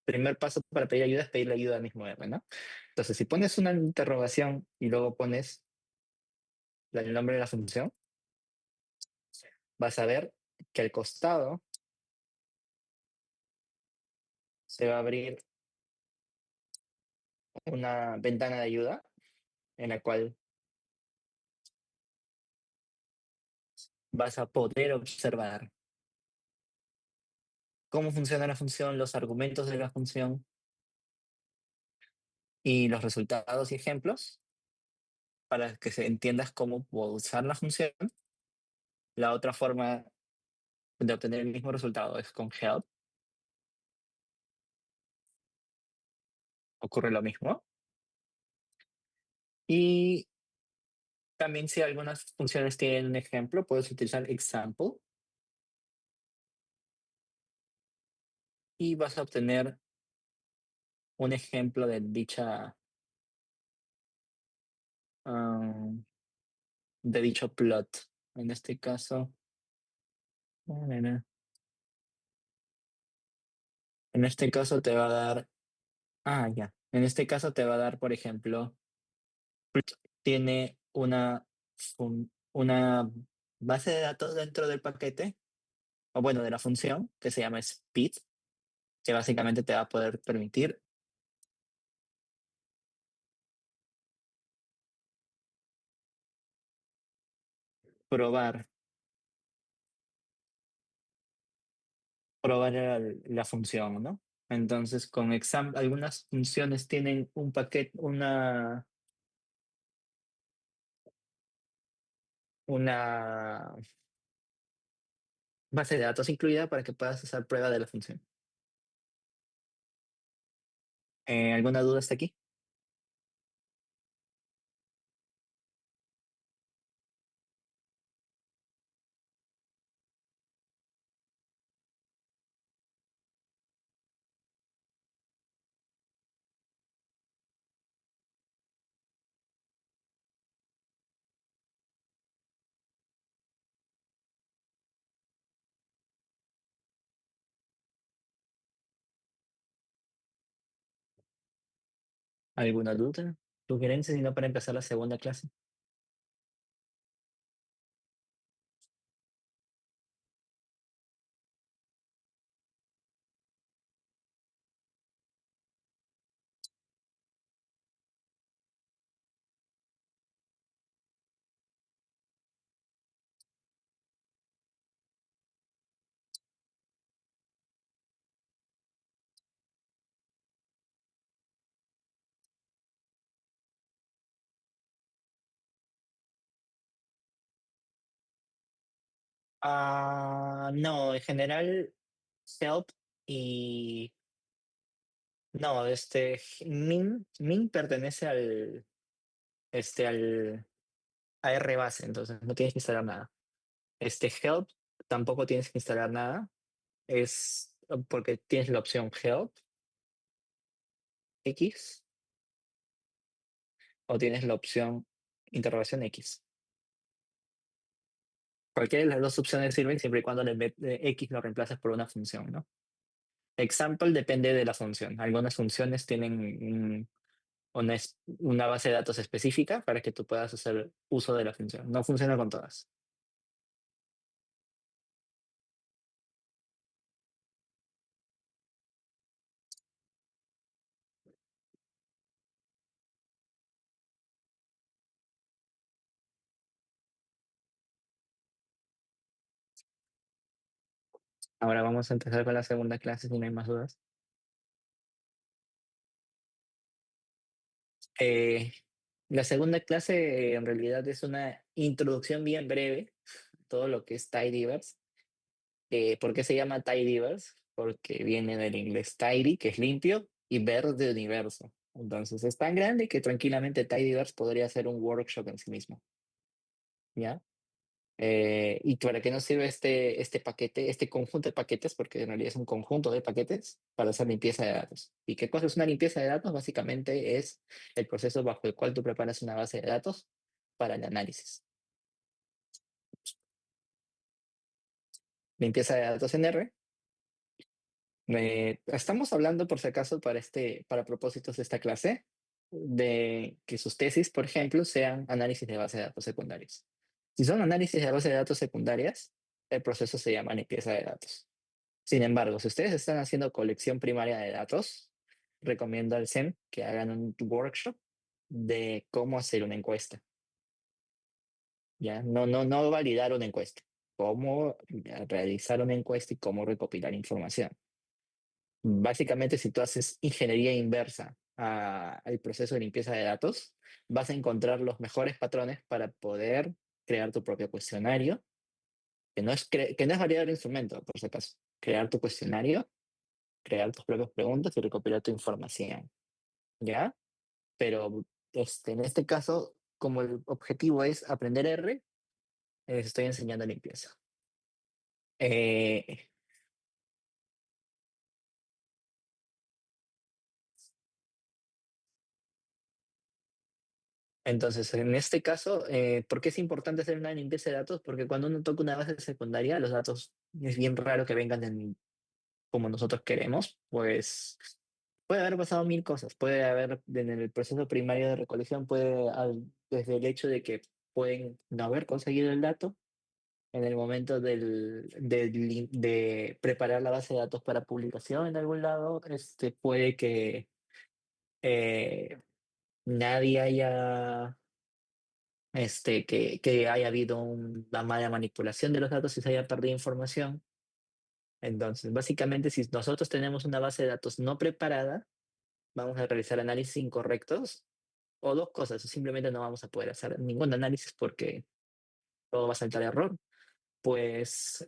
primer paso para pedir ayuda es pedirle ayuda al mismo R, ¿no? Entonces, si pones una interrogación y luego pones el nombre de la función, vas a ver que al costado se va a abrir una ventana de ayuda en la cual vas a poder observar cómo funciona la función, los argumentos de la función y los resultados y ejemplos para que entiendas cómo puedo usar la función. La otra forma de obtener el mismo resultado es con help. Ocurre lo mismo. Y también si algunas funciones tienen un ejemplo, puedes utilizar example y vas a obtener un ejemplo ah, de dicho plot. En este caso, en este caso te va a dar, ya. En este caso te va a dar, por ejemplo, tiene una base de datos dentro del paquete, o bueno, de la función, que se llama speed, que básicamente te va a poder permitir, probar, probar la función, ¿no? Entonces, con exam, algunas funciones tienen un paquete, una base de datos incluida para que puedas hacer prueba de la función. ¿Alguna duda hasta aquí? ¿Alguna duda? ¿Sugerencias, si no, para empezar la segunda clase? No, en general, help y no, min pertenece al a R base, entonces no tienes que instalar nada. Help tampoco tienes que instalar nada, es porque tienes la opción help X o tienes la opción interrogación X. Cualquiera de las dos opciones sirven siempre y cuando X lo reemplaces por una función, ¿no? Example depende de la función. Algunas funciones tienen una base de datos específica para que tú puedas hacer uso de la función. No funciona con todas. Ahora vamos a empezar con la segunda clase si no hay más dudas. Eh, la segunda clase en realidad es una introducción bien breve, todo lo que es tidyverse. ¿Por qué se llama tidyverse? Porque viene del inglés tidy, que es limpio, y verse de universo. Entonces es tan grande que tranquilamente tidyverse podría ser un workshop en sí mismo, ¿ya? ¿Y para qué nos sirve este paquete, este conjunto de paquetes? Porque en realidad es un conjunto de paquetes para hacer limpieza de datos. ¿Y qué cosa es una limpieza de datos? Básicamente es el proceso bajo el cual tú preparas una base de datos para el análisis. Limpieza de datos en R. Estamos hablando, por si acaso, para propósitos de esta clase, de que sus tesis, por ejemplo, sean análisis de base de datos secundarios. Si son análisis de base de datos secundarias, el proceso se llama limpieza de datos. Sin embargo, si ustedes están haciendo colección primaria de datos, recomiendo al SEM que hagan un workshop de cómo hacer una encuesta. ¿Ya? No validar una encuesta, cómo realizar una encuesta y cómo recopilar información. Básicamente, si tú haces ingeniería inversa al proceso de limpieza de datos, vas a encontrar los mejores patrones para poder crear tu propio cuestionario, que no es validar el instrumento, por si acaso. Crear tu cuestionario, crear tus propias preguntas y recopilar tu información, ¿ya? Pero en este caso, como el objetivo es aprender R, les estoy enseñando limpieza. Eh, entonces, en este caso, ¿por qué es importante hacer una limpieza de datos? Porque cuando uno toca una base secundaria, los datos es bien raro que vengan como nosotros queremos, pues puede haber pasado mil cosas. Puede haber, en el proceso primario de recolección, desde el hecho de que pueden no haber conseguido el dato, en el momento de preparar la base de datos para publicación en algún lado, puede que eh, nadie haya que haya habido una mala manipulación de los datos y se haya perdido información. Entonces, básicamente, si nosotros tenemos una base de datos no preparada, vamos a realizar análisis incorrectos o dos cosas, o simplemente no vamos a poder hacer ningún análisis porque todo va a saltar error. Pues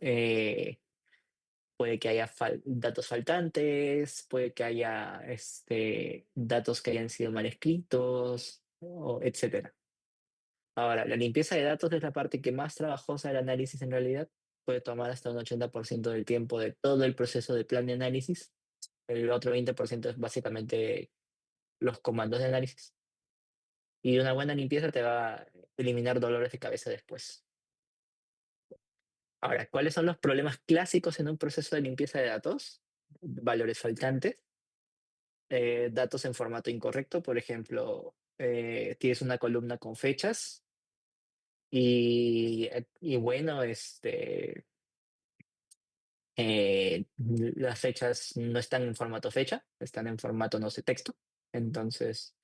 puede que haya datos faltantes, puede que haya datos que hayan sido mal escritos, o etcétera. Ahora, la limpieza de datos es la parte que más trabajosa del análisis en realidad. Puede tomar hasta un 80% del tiempo de todo el proceso de plan de análisis. El otro 20% es básicamente los comandos de análisis. Y una buena limpieza te va a eliminar dolores de cabeza después. Ahora, ¿cuáles son los problemas clásicos en un proceso de limpieza de datos? Valores faltantes, datos en formato incorrecto, por ejemplo, tienes una columna con fechas y bueno, las fechas no están en formato fecha, están en formato no sé texto. Entonces,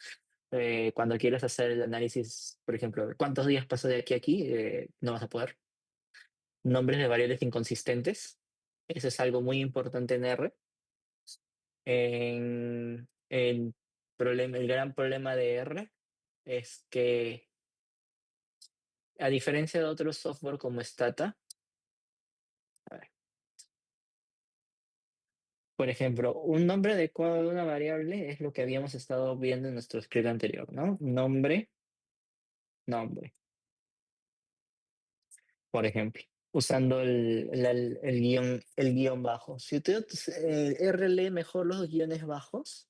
cuando quieras hacer el análisis, por ejemplo, de cuántos días pasó de aquí a aquí, no vas a poder. Nombres de variables inconsistentes, eso es algo muy importante en R. El gran problema de R es que, a diferencia de otros software como Stata, a ver, por ejemplo, un nombre adecuado de una variable es lo que habíamos estado viendo en nuestro script anterior, ¿no? Nombre, nombre, por ejemplo, usando el guión bajo. Si R lee mejor los guiones bajos,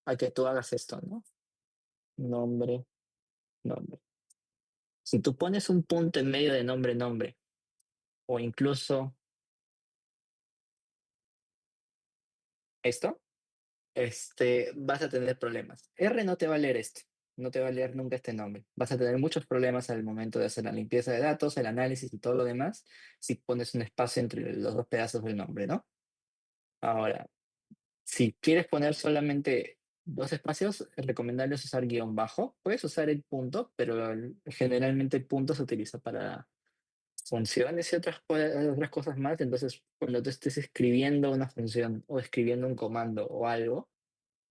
a que tú hagas esto, ¿no? Nombre, nombre. Si tú pones un punto en medio de nombre, nombre, o incluso esto, vas a tener problemas. R no te va a leer esto, no te va a leer nunca este nombre. Vas a tener muchos problemas al momento de hacer la limpieza de datos, el análisis y todo lo demás, si pones un espacio entre los dos pedazos del nombre, ¿no? Ahora, si quieres poner solamente dos espacios, es recomendable es usar guión bajo. Puedes usar el punto, pero generalmente el punto se utiliza para funciones y otras cosas más. Entonces, cuando tú estés escribiendo una función o escribiendo un comando o algo,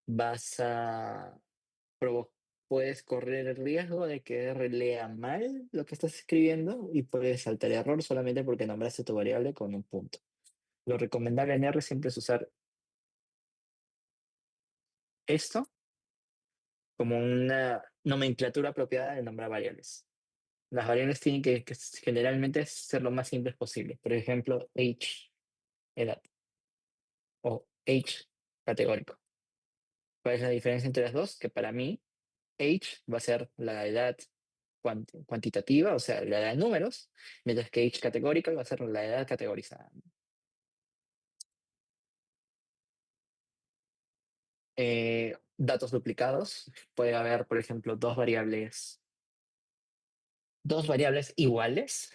vas a provo- puedes correr el riesgo de que R lea mal lo que estás escribiendo y puedes saltar error solamente porque nombraste tu variable con un punto. Lo recomendable en R siempre es usar esto como una nomenclatura apropiada de nombrar variables. Las variables tienen que generalmente ser lo más simples posible. Por ejemplo, age, edad, o age categórico. ¿Cuál es la diferencia entre las dos? Que para mí, age va a ser la edad cuantitativa, o sea, la edad de números, mientras que age categórica va a ser la edad categorizada. Datos duplicados. Puede haber, por ejemplo, dos variables iguales,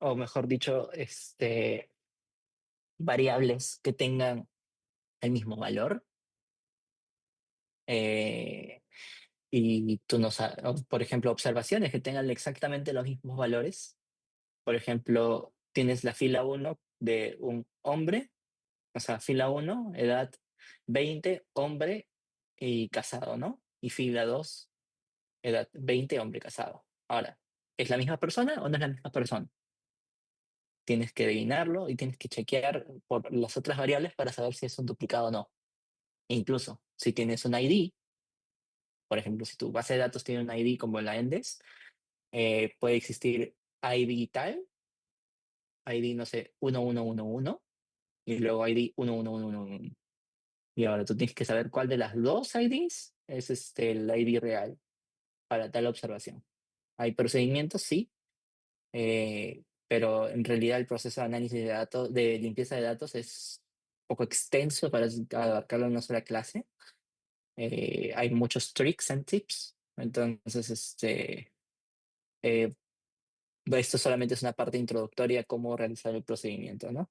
o mejor dicho, variables que tengan el mismo valor. eh, y tú no sabes, por ejemplo, observaciones que tengan exactamente los mismos valores. Por ejemplo, tienes la fila uno de un hombre, o sea, fila uno edad 20 hombre y casado, ¿no? Y fila 2 edad 20 hombre casado. Ahora, ¿es la misma persona o no es la misma persona? Tienes que adivinarlo y tienes que chequear por las otras variables para saber si es un duplicado o no. Incluso, si tienes un ID, por ejemplo, si tu base de datos tiene un ID como la Endes, puede existir ID tal, ID, no sé, 1111 y luego ID 1111. Y ahora tú tienes que saber cuál de las dos IDs es el ID real para tal observación. Hay procedimientos, sí, pero en realidad el proceso de análisis de datos, de limpieza de datos es un poco extenso para abarcarlo en una sola clase. Hay muchos tricks and tips. Entonces, eh, esto solamente es una parte introductoria a cómo realizar el procedimiento, ¿no?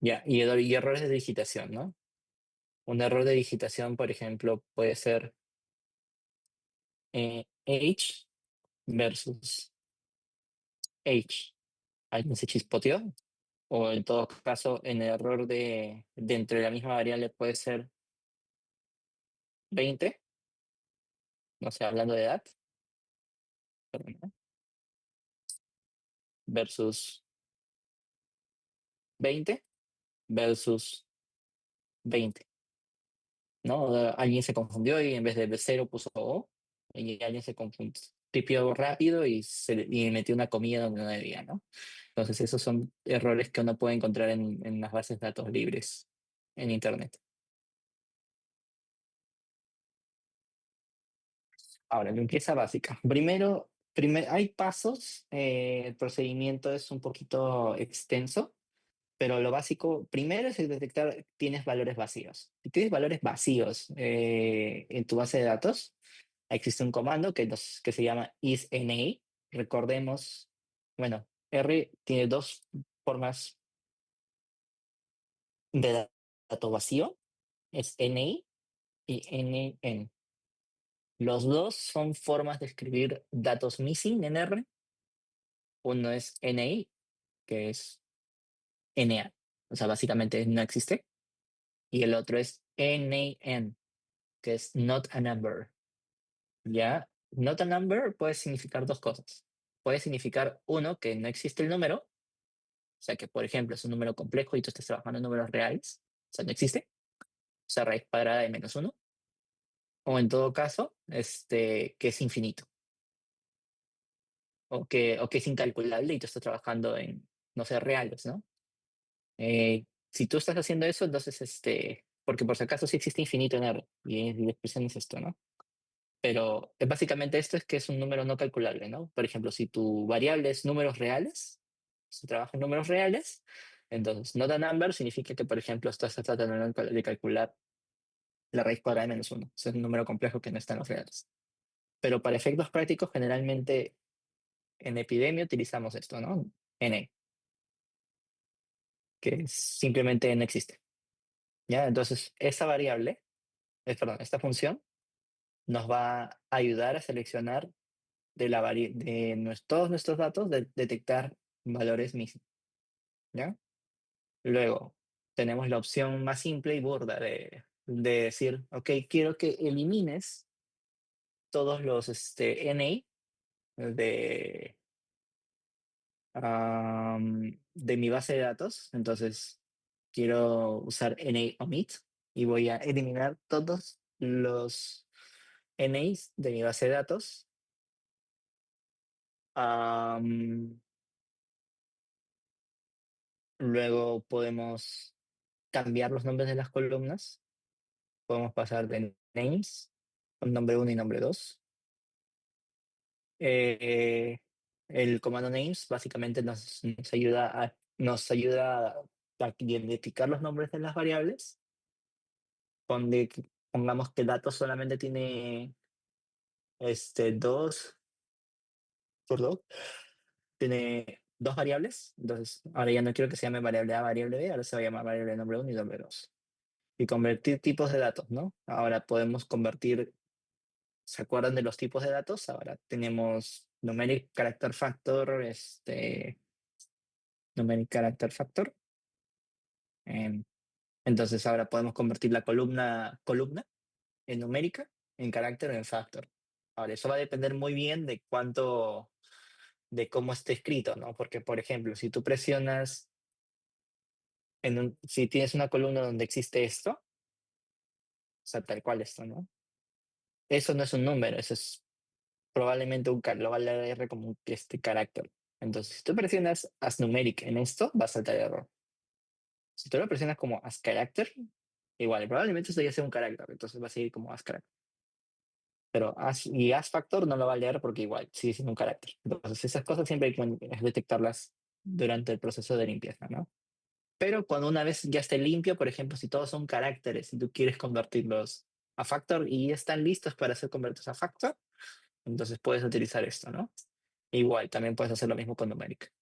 Ya, y errores de digitación, ¿no? Un error de digitación, por ejemplo, puede ser age versus age. Alguien se chispoteó, o en todo caso, en el error de dentro de la misma variable puede ser 20, no sé, hablando de edad, perdón, ¿no? Versus 20 versus 20, ¿no? Alguien se confundió y en vez de cero puso O, y alguien se confundió, tipió rápido y metió una comilla donde no debía, ¿no? Entonces, esos son errores que uno puede encontrar en las bases de datos libres en Internet. Ahora, limpieza básica. Hay pasos, el procedimiento es un poquito extenso, pero lo básico, primero es detectar tienes valores vacíos. Si tienes valores vacíos en tu base de datos, existe un comando que se llama isNA. Recordemos, bueno, R tiene dos formas de dato vacío, es NA y NN. Los dos son formas de escribir datos missing en R. Uno es NA, que es NA, o sea, básicamente no existe. Y el otro es NaN, que es not a number. ¿Ya? Not a number puede significar dos cosas. Puede significar, uno, que no existe el número, o sea, que por ejemplo es un número complejo y tú estás trabajando en números reales, o sea, no existe, o sea, raíz cuadrada de menos uno. O en todo caso, que es infinito, o que es incalculable y tú estás trabajando en, no sé, reales, ¿no? Si tú estás haciendo eso, entonces, porque por si acaso sí existe infinito en R, y la expresión es esto, ¿no? Pero básicamente esto es que es un número no calculable, ¿no? Por ejemplo, si tu variable es números reales, si trabaja en números reales, entonces not a number significa que, por ejemplo, estás tratando de calcular la raíz cuadrada de menos uno. Es un número complejo que no está en los reales. Pero para efectos prácticos, generalmente en epidemia utilizamos esto, ¿no? N, que simplemente no existe. ¿Ya? Entonces, esa variable, perdón, esta función nos va a ayudar a seleccionar todos nuestros datos, detectar valores mismos, ¿ya? Luego, tenemos la opción más simple y burda de decir, ok, quiero que elimines todos los NA de, de mi base de datos. Entonces, quiero usar NA omit y voy a eliminar todos los NAs de mi base de datos. Am, Luego podemos cambiar los nombres de las columnas. Podemos pasar de names, con nombre uno y nombre 2. El comando names básicamente nos ayuda a identificar los nombres de las variables. Pongamos que el dato solamente tiene dos, perdón, tiene dos variables. Entonces, ahora ya no quiero que se llame variable A, variable B, ahora se va a llamar variable nombre uno y nombre 2. Y convertir tipos de datos, ¿no? Ahora podemos convertir. ¿Se acuerdan de los tipos de datos? Ahora tenemos numeric character factor, numeric character factor. em, entonces ahora podemos convertir la columna en numérica, en carácter o en factor. Ahora, eso va a depender muy bien de cómo esté escrito, ¿no? Porque, por ejemplo, si tú presionas si tienes una columna donde existe esto, o sea, tal cual esto, ¿no? Eso no es un número, eso es probablemente lo va a leer como carácter. Entonces, si tú presionas as numeric en esto, va a saltar error. Si tú lo presionas como as character, igual, probablemente esto ya sea un carácter, entonces va a seguir como as character. Pero as factor no lo va a leer porque igual sigue siendo un carácter. Entonces, esas cosas siempre hay que detectarlas durante el proceso de limpieza, ¿no? Pero cuando una vez ya esté limpio, por ejemplo, si todos son caracteres y tú quieres convertirlos a factor y ya están listos para ser convertidos a factor, entonces puedes utilizar esto, ¿no? Igual, también puedes hacer lo mismo con numeric.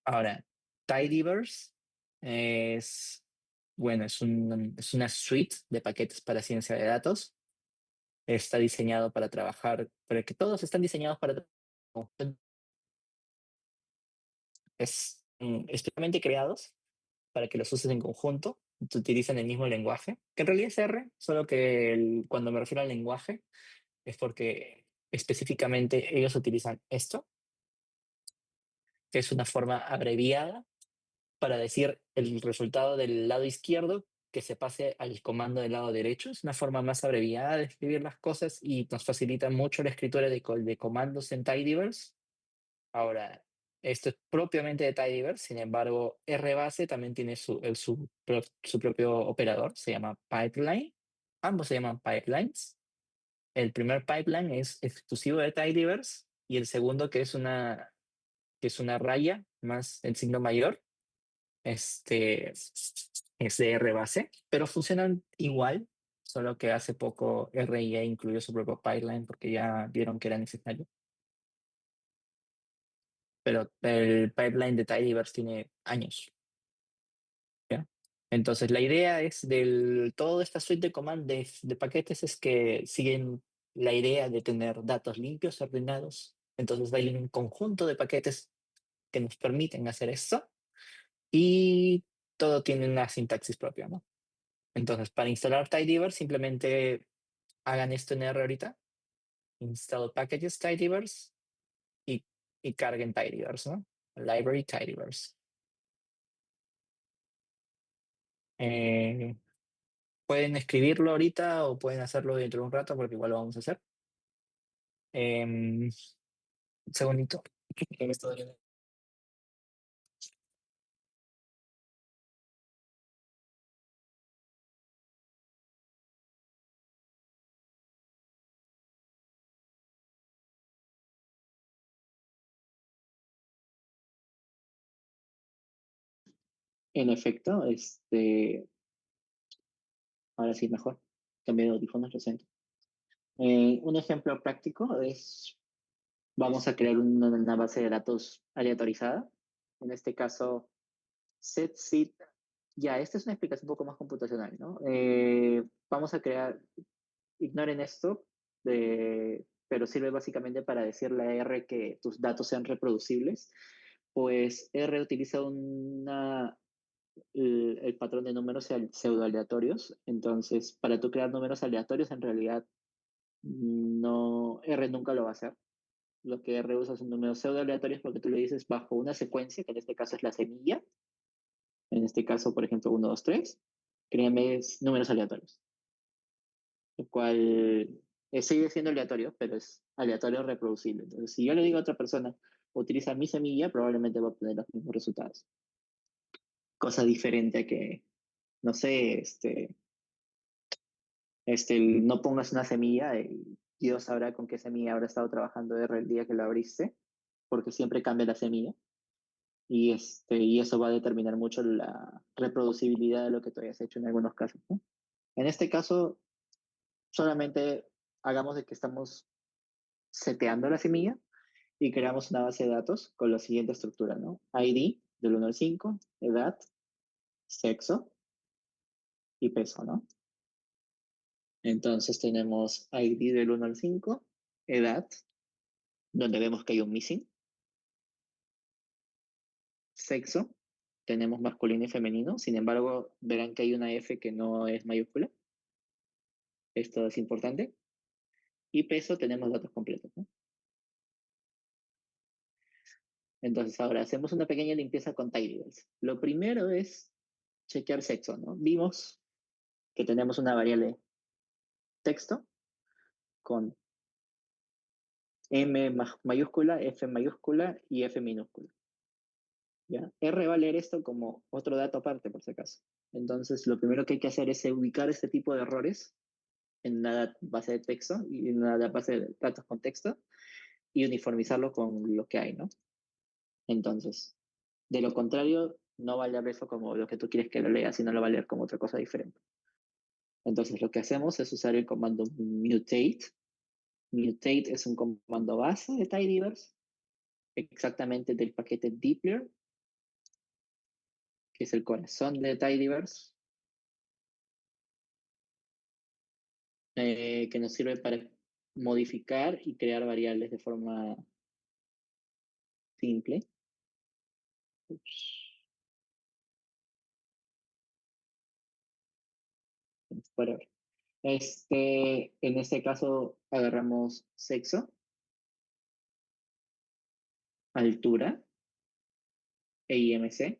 Ahora, Tidyverse es, bueno, es una suite de paquetes para ciencia de datos. Está diseñado para trabajar, para que todos están diseñados para especialmente creados para que los uses en conjunto, utilizan el mismo lenguaje, que en realidad es R, solo que cuando me refiero al lenguaje es porque específicamente ellos utilizan esto, que es una forma abreviada para decir el resultado del lado izquierdo que se pase al comando del lado derecho. Es una forma más abreviada de escribir las cosas y nos facilita mucho la escritura de comandos en Tidyverse. Ahora, esto es propiamente de Tidyverse, sin embargo, RBase también tiene su propio operador, se llama pipeline. Ambos se llaman pipelines. El primer pipeline es exclusivo de Tidyverse y el segundo, que es una raya más el signo mayor, este, es de RBase, pero funcionan igual, solo que hace poco RIA incluyó su propio pipeline porque ya vieron que era necesario. Pero el pipeline de Tidyverse tiene años, ¿ya? Entonces, la idea es toda esta suite de comandos de paquetes es que siguen la idea de tener datos limpios, ordenados. Entonces, hay un conjunto de paquetes que nos permiten hacer esto y todo tiene una sintaxis propia, ¿no? Entonces, para instalar Tidyverse, simplemente hagan esto en R ahorita, install packages Tidyverse y, y carguen Tidyverse, ¿no? Library Tidyverse. Eh, Pueden escribirlo ahorita o pueden hacerlo dentro de un rato porque igual lo vamos a hacer. Un segundito. Que me está doliendo. En efecto, ahora sí mejor. Cambié de audífonos, lo siento. Un ejemplo práctico es, vamos a crear una base de datos aleatorizada. En este caso, setSeed. Ya, esta es una explicación un poco más computacional, ¿no? Vamos a crear, ignoren esto, pero sirve básicamente para decirle a R que tus datos sean reproducibles. Pues R utiliza el patrón de números pseudo aleatorios. Entonces, para tú crear números aleatorios, en realidad no, R nunca lo va a hacer. Lo que R usa son números pseudo aleatorios porque tú le dices bajo una secuencia, que en este caso es la semilla. En este caso, por ejemplo, uno 2 3 créame, es números aleatorios, lo cual sigue siendo aleatorio, pero es aleatorio reproducible. Entonces, si yo le digo a otra persona, utiliza mi semilla, probablemente va a obtener los mismos resultados. Cosa diferente a que, no sé, no pongas una semilla y Dios sabrá con qué semilla habrá estado trabajando R el día que lo abriste, porque siempre cambia la semilla. Y eso va a determinar mucho la reproducibilidad de lo que tú hayas hecho en algunos casos, ¿no? En este caso, solamente hagamos de que estamos seteando la semilla y creamos una base de datos con la siguiente estructura, ¿no? ID del 1 al 5, edad, sexo y peso, ¿no? Entonces tenemos ID del 1 al 5, edad, donde vemos que hay un missing, sexo, tenemos masculino y femenino, sin embargo, verán que hay una F que no es mayúscula, esto es importante, y peso tenemos datos completos, ¿no? Entonces ahora hacemos una pequeña limpieza con tidyverse. Lo primero es chequear sexo, ¿no? Vimos que tenemos una variable texto con mayúscula, F mayúscula y F minúscula, ¿ya? R va a leer esto como otro dato aparte, por si acaso. Entonces, lo primero que hay que hacer es ubicar este tipo de errores en una base de texto y en una base de datos con texto y uniformizarlo con lo que hay, ¿no? Entonces, de lo contrario, no va a leer eso como lo que tú quieres que lo lea, sino lo va a leer como otra cosa diferente. Entonces, lo que hacemos es usar el comando mutate. Mutate es un comando base de tidyverse, exactamente del paquete dplyr, que es el corazón de Tidyverse, que nos sirve para modificar y crear variables de forma simple. Ups, whatever. En este caso agarramos sexo, altura e IMC,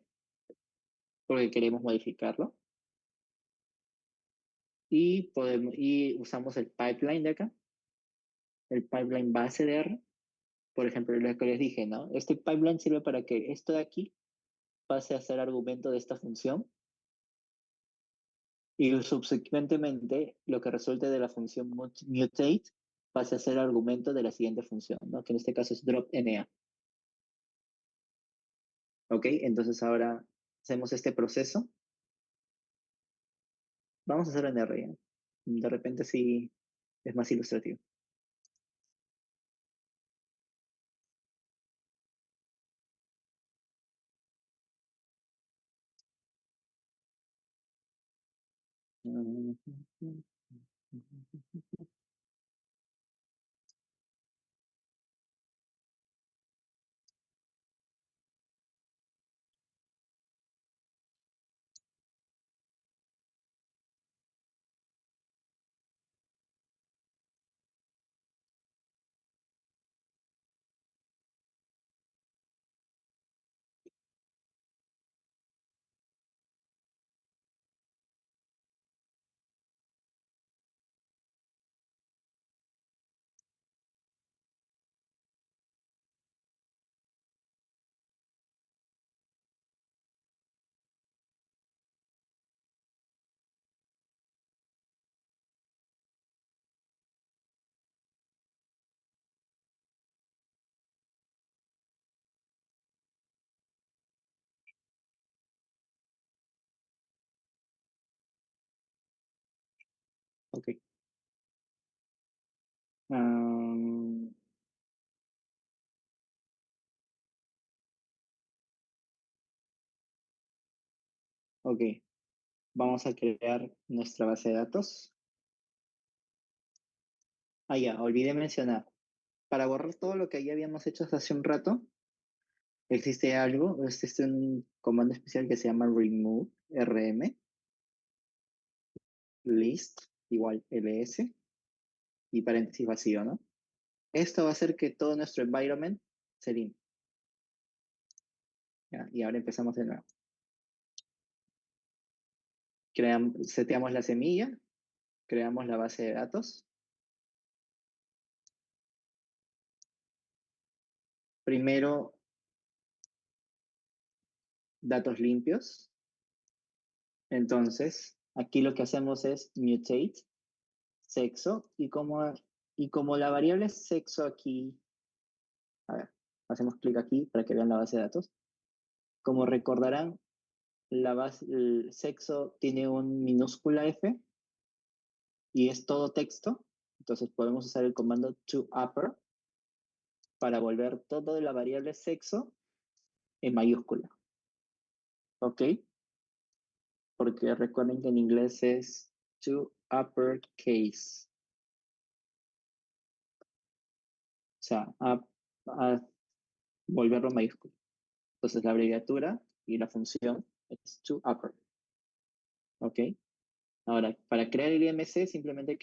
porque queremos modificarlo. Y usamos el pipeline de acá, el pipeline base de R. Por ejemplo, lo que les dije, ¿no? Este pipeline sirve para que esto de aquí pase a ser argumento de esta función y subsecuentemente lo que resulte de la función mutate pase a ser argumento de la siguiente función, ¿no? Que en este caso es drop_NA. ¿Ok? Entonces ahora hacemos este proceso. Vamos a hacerlo en R, ¿ya? De repente sí es más ilustrativo. Ok. Um, ok. Vamos a crear nuestra base de datos. Ah, ya, olvidé mencionar. Para borrar todo lo que ya habíamos hecho hasta hace un rato, existe un comando especial que se llama remove, rm, list, igual ls, y paréntesis vacío, ¿no? Esto va a hacer que todo nuestro environment se limpie. ¿Ya? Y ahora empezamos de nuevo. Seteamos la semilla, creamos la base de datos. Primero, datos limpios. Entonces, aquí lo que hacemos es mutate sexo y como la variable sexo aquí, a ver, hacemos clic aquí para que vean la base de datos. Como recordarán, el sexo tiene un minúscula f y es todo texto, entonces podemos usar el comando toUpper para volver todo de la variable sexo en mayúscula, ¿ok? Porque recuerden que en inglés es toUpperCase, o sea, a volverlo mayúscula. Entonces la abreviatura y la función es toUpper, ¿ok? Ahora, para crear el IMC simplemente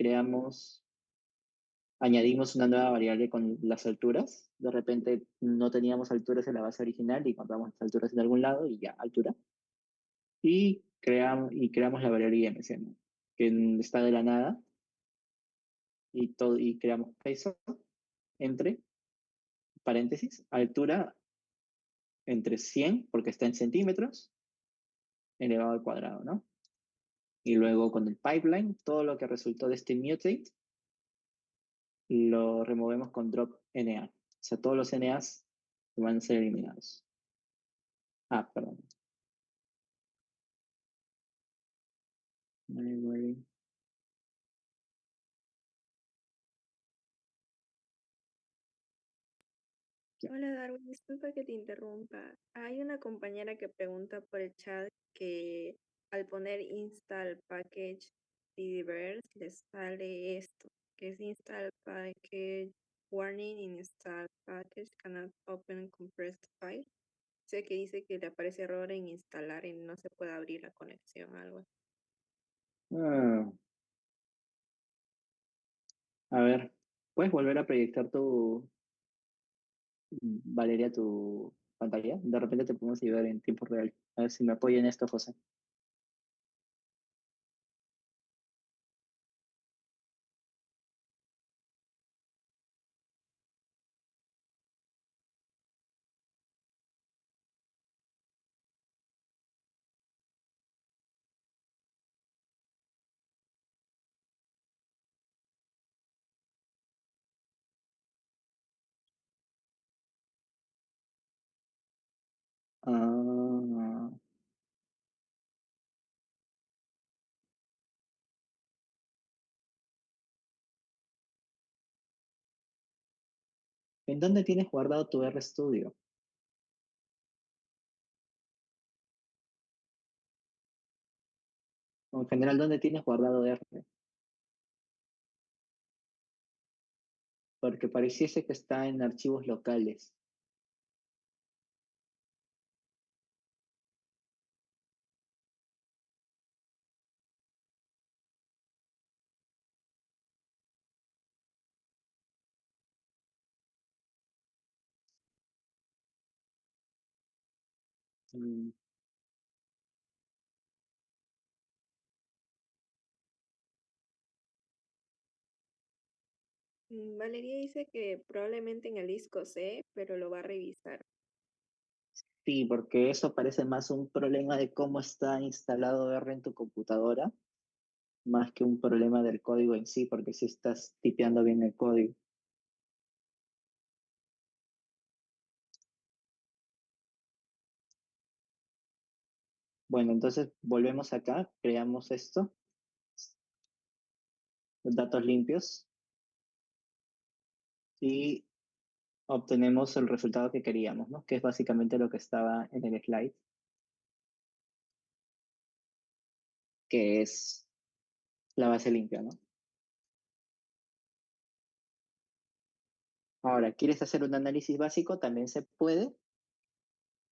añadimos una nueva variable con las alturas. De repente no teníamos alturas en la base original y encontramos las alturas en algún lado y ya, altura. Y creamos la variable IMC, ¿no? Que está de la nada y creamos peso entre paréntesis, altura entre 100, porque está en centímetros, elevado al cuadrado, ¿no? Y luego con el pipeline, todo lo que resultó de este mutate lo removemos con drop NA. O sea, todos los NAs van a ser eliminados. Ah, perdón. Memory. Ya. Hola Darwin, disculpa que te interrumpa. Hay una compañera que pregunta por el chat que al poner install package diverse le sale esto, que es install package warning install package cannot open compressed file. O sea que dice que le aparece error en instalar y no se puede abrir la conexión, algo así. Ah, a ver, ¿puedes volver a proyectar Valeria, tu pantalla? De repente te podemos ayudar en tiempo real. A ver si me apoya en esto, José. Ah, ¿en dónde tienes guardado tu RStudio? O en general, ¿dónde tienes guardado R? Porque pareciese que está en archivos locales. Mm, Valeria dice que probablemente en el disco C, pero lo va a revisar. sí, porque eso parece más un problema de cómo está instalado R en tu computadora, más que un problema del código en sí, porque si estás tipeando bien el código. Bueno, entonces volvemos acá, creamos esto, los datos limpios, y obtenemos el resultado que queríamos, ¿no? Que es básicamente lo que estaba en el slide, que es la base limpia, ¿no? Ahora, ¿quieres hacer un análisis básico? También se puede.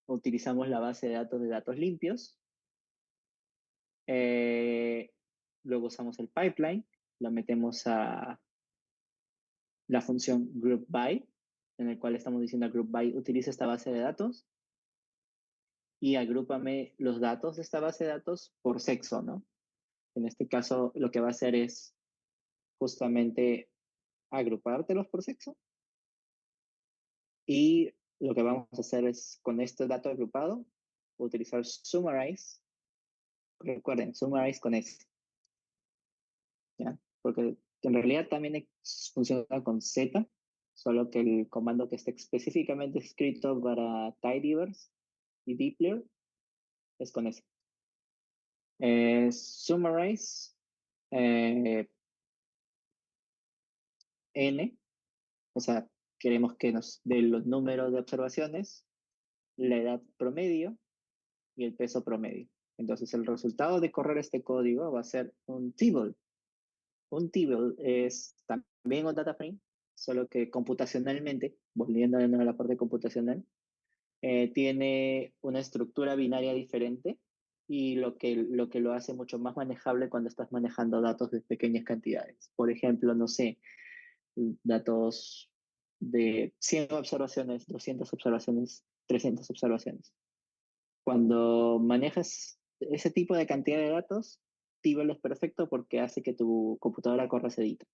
Utilizamos la base de datos limpios. Eh, Luego usamos el pipeline, lo metemos a la función group by, en el cual estamos diciendo a group by utiliza esta base de datos y agrúpame los datos de esta base de datos por sexo, ¿no? En este caso, lo que va a hacer es justamente agrupártelos por sexo y lo que vamos a hacer es con este dato agrupado utilizar summarize. Recuerden, summarize con S, ¿ya? Porque en realidad también funciona con Z, solo que el comando que está específicamente escrito para tidyverse y dplyr es con S. Summarize eh, N, o sea, queremos que nos dé los números de observaciones, la edad promedio y el peso promedio. Entonces, el resultado de correr este código va a ser un table. Un table es también un data frame, solo que computacionalmente, volviendo de nuevo a la parte computacional, tiene una estructura binaria diferente y lo que lo hace mucho más manejable cuando estás manejando datos de pequeñas cantidades. Por ejemplo, no sé, datos de 100 observaciones, 200 observaciones, 300 observaciones. Cuando manejas ese tipo de cantidad de datos, Tibble es perfecto porque hace que tu computadora corra sedito.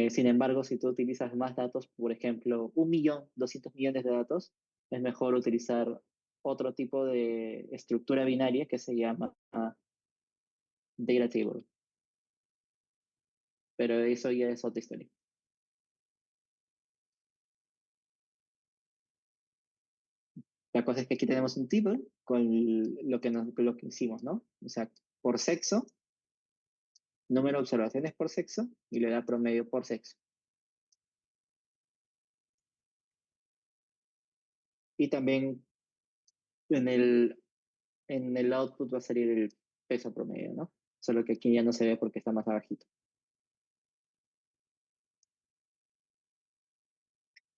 Sin embargo, si tú utilizas más datos, por ejemplo, 1.200.000.000 de datos, es mejor utilizar otro tipo de estructura binaria que se llama data table. Pero eso ya es otra historia. La cosa es que aquí tenemos un table con lo que hicimos, ¿no? O sea, por sexo, número de observaciones por sexo y le da promedio por sexo. Y también en en el output va a salir el peso promedio, ¿no? Solo que aquí ya no se ve porque está más abajito.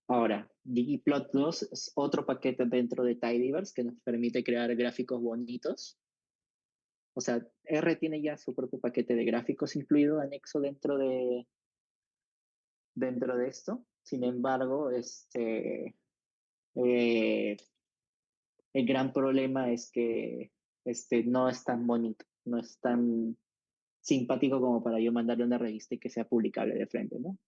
Ahora, ggplot2 es otro paquete dentro de Tidyverse que nos permite crear gráficos bonitos. O sea, R tiene ya su propio paquete de gráficos incluido, anexo dentro de esto. Sin embargo, eh, el gran problema es que no es tan bonito, no es tan simpático como para yo mandarle una revista y que sea publicable de frente, ¿no?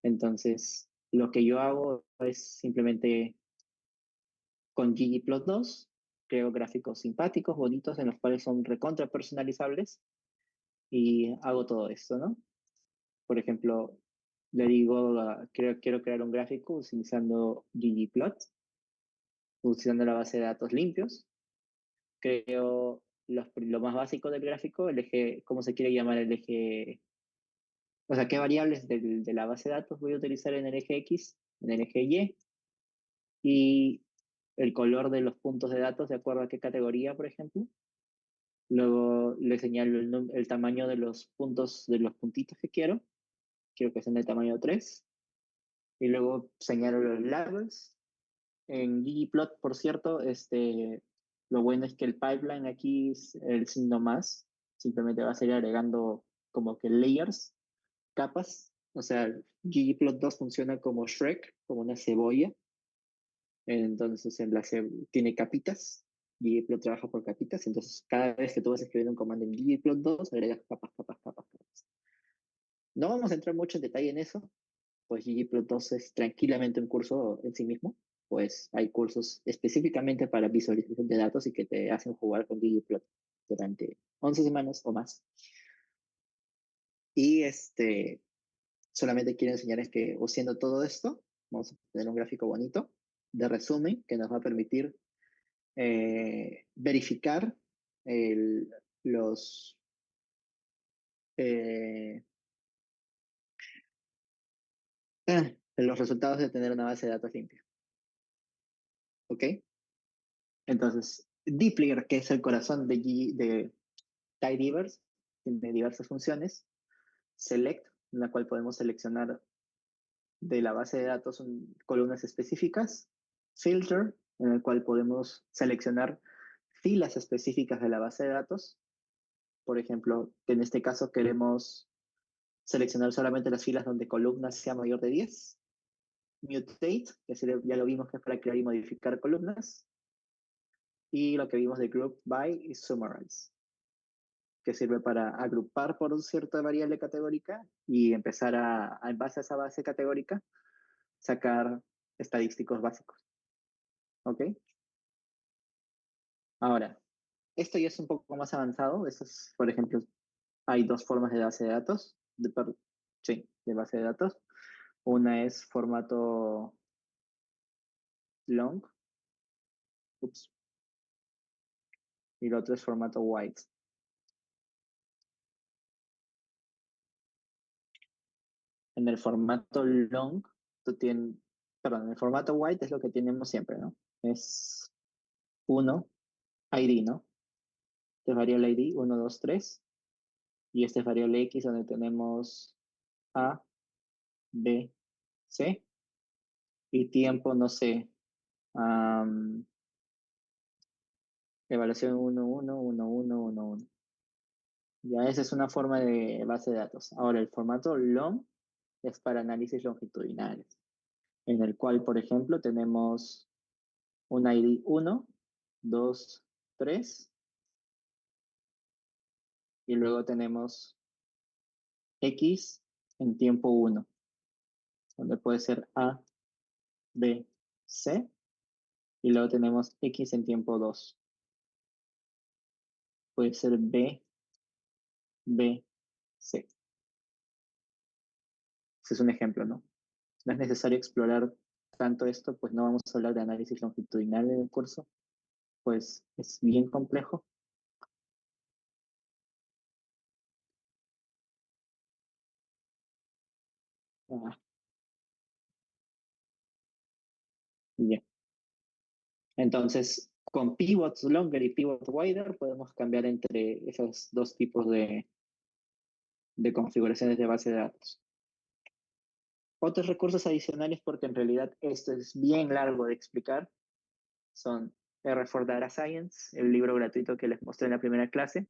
Entonces, lo que yo hago es simplemente con ggplot2 creo gráficos simpáticos, bonitos, en los cuales son recontra personalizables y hago todo esto, ¿no? Por ejemplo, le digo, quiero crear un gráfico utilizando ggplot, utilizando la base de datos limpios. Creo lo más básico del gráfico, el eje, cómo se quiere llamar el eje, o sea, qué variables de la base de datos voy a utilizar en el eje X, en el eje y el color de los puntos de datos de acuerdo a qué categoría, por ejemplo. Luego le señalo el tamaño de los puntos, de los puntitos que quiero que sean de tamaño 3. Y luego señalo los labels. En ggplot, por cierto, lo bueno es que el pipeline aquí es el signo más. Simplemente va a seguir agregando como que layers, capas. O sea, ggplot2 funciona como Shrek, como una cebolla. Entonces, tiene capitas. ggplot trabaja por capitas. Entonces, cada vez que tú vas a escribir un comando en ggplot2, agregas capas, capas, capas, capas. No vamos a entrar mucho en detalle en eso, pues ggplot2 es tranquilamente un curso en sí mismo. Pues hay cursos específicamente para visualización de datos y que te hacen jugar con ggplot durante 11 semanas o más. Y solamente quiero enseñarles que haciendo todo esto, vamos a tener un gráfico bonito de resumen que nos va a permitir verificar el- los, eh, los resultados de tener una base de datos limpia. ¿Ok? Entonces, Dplyr, que es el corazón de Tidyverse, tiene diversas funciones. Select, en la cual podemos seleccionar de la base de datos columnas específicas. Filter, en el cual podemos seleccionar filas específicas de la base de datos. Por ejemplo, que en este caso queremos seleccionar solamente las filas donde columna sea mayor de 10. Mutate, que ya lo vimos que es para crear y modificar columnas. Y lo que vimos de Group By y Summarize, que sirve para agrupar por un cierta variable categórica y empezar en base a esa base categórica, sacar estadísticos básicos. ¿Ok? Ahora, esto ya es un poco más avanzado. Por ejemplo, hay dos formas de base de datos, sí, de base de datos. Una es formato long, ups, y el otro es formato wide. En el formato long, perdón, en el formato wide es lo que tenemos siempre, ¿no? Es uno ID, ¿no? Este es variable ID, 1, 2, 3. Y este es variable X donde tenemos A, B, C. Y tiempo, no sé. am, evaluación 1, 1, 1, 1, 1, 1. Ya esa es una forma de base de datos. Ahora, el formato long es para análisis longitudinales, en el cual, por ejemplo, tenemos un ID 1, 2, 3, y luego tenemos X en tiempo 1, donde puede ser A, B, C, y luego tenemos X en tiempo 2. Puede ser B, B, C. Ese es un ejemplo, ¿no? No es necesario explorar tanto esto, pues no vamos a hablar de análisis longitudinal en el curso, pues es bien complejo. Ah, y ya. Entonces, con pivots longer y pivot wider podemos cambiar entre esos dos tipos de configuraciones de base de datos. Otros recursos adicionales, porque en realidad esto es bien largo de explicar, son R4 Data Science, el libro gratuito que les mostré en la primera clase,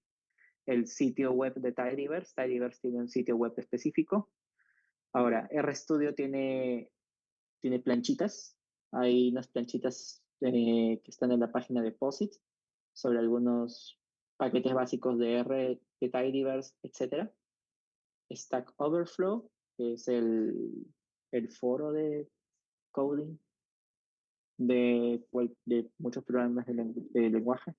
el sitio web de Tidyverse. Tidyverse tiene un sitio web específico. Ahora, RStudio tiene planchitas. Hay unas planchitas que están en la página de POSIT sobre algunos paquetes básicos de R, de Tidyverse, etc. Stack Overflow, que es el foro de coding de muchos programas de lenguaje.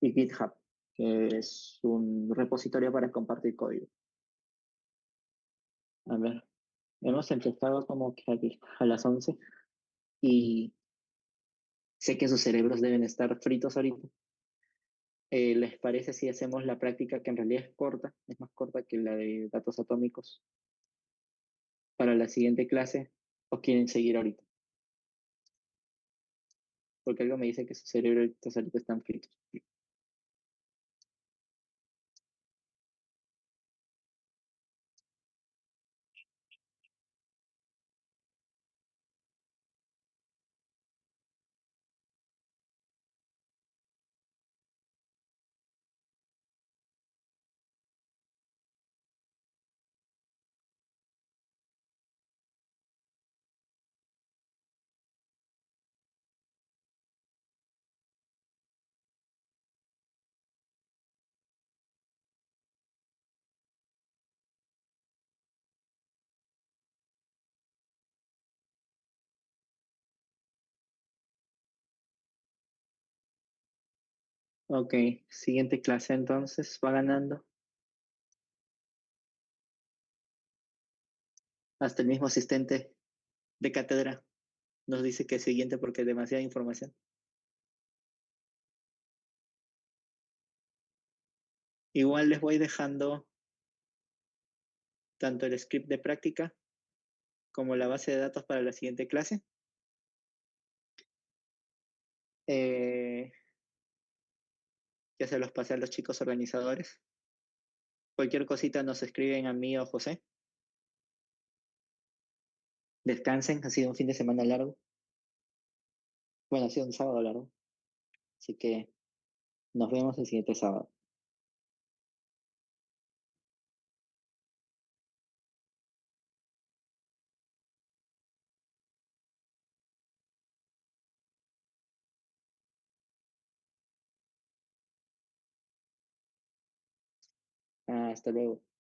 Y GitHub, que es un repositorio para compartir código. A ver, hemos empezado como que a las 11 y sé que sus cerebros deben estar fritos ahorita. ¿Les parece si hacemos la práctica que en realidad es corta, es más corta que la de datos atómicos para la siguiente clase o quieren seguir ahorita? Porque algo me dice que sus cerebros ahorita están fritos. Ok, siguiente clase entonces, va ganando. Hasta el mismo asistente de cátedra nos dice que siguiente porque es demasiada información. Igual les voy dejando tanto el script de práctica como la base de datos para la siguiente clase. Eh, ya se los pasé a los chicos organizadores. Cualquier cosita nos escriben a mí o a José. Descansen, ha sido un fin de semana largo. Bueno, ha sido un sábado largo. Así que nos vemos el siguiente sábado. Hasta luego.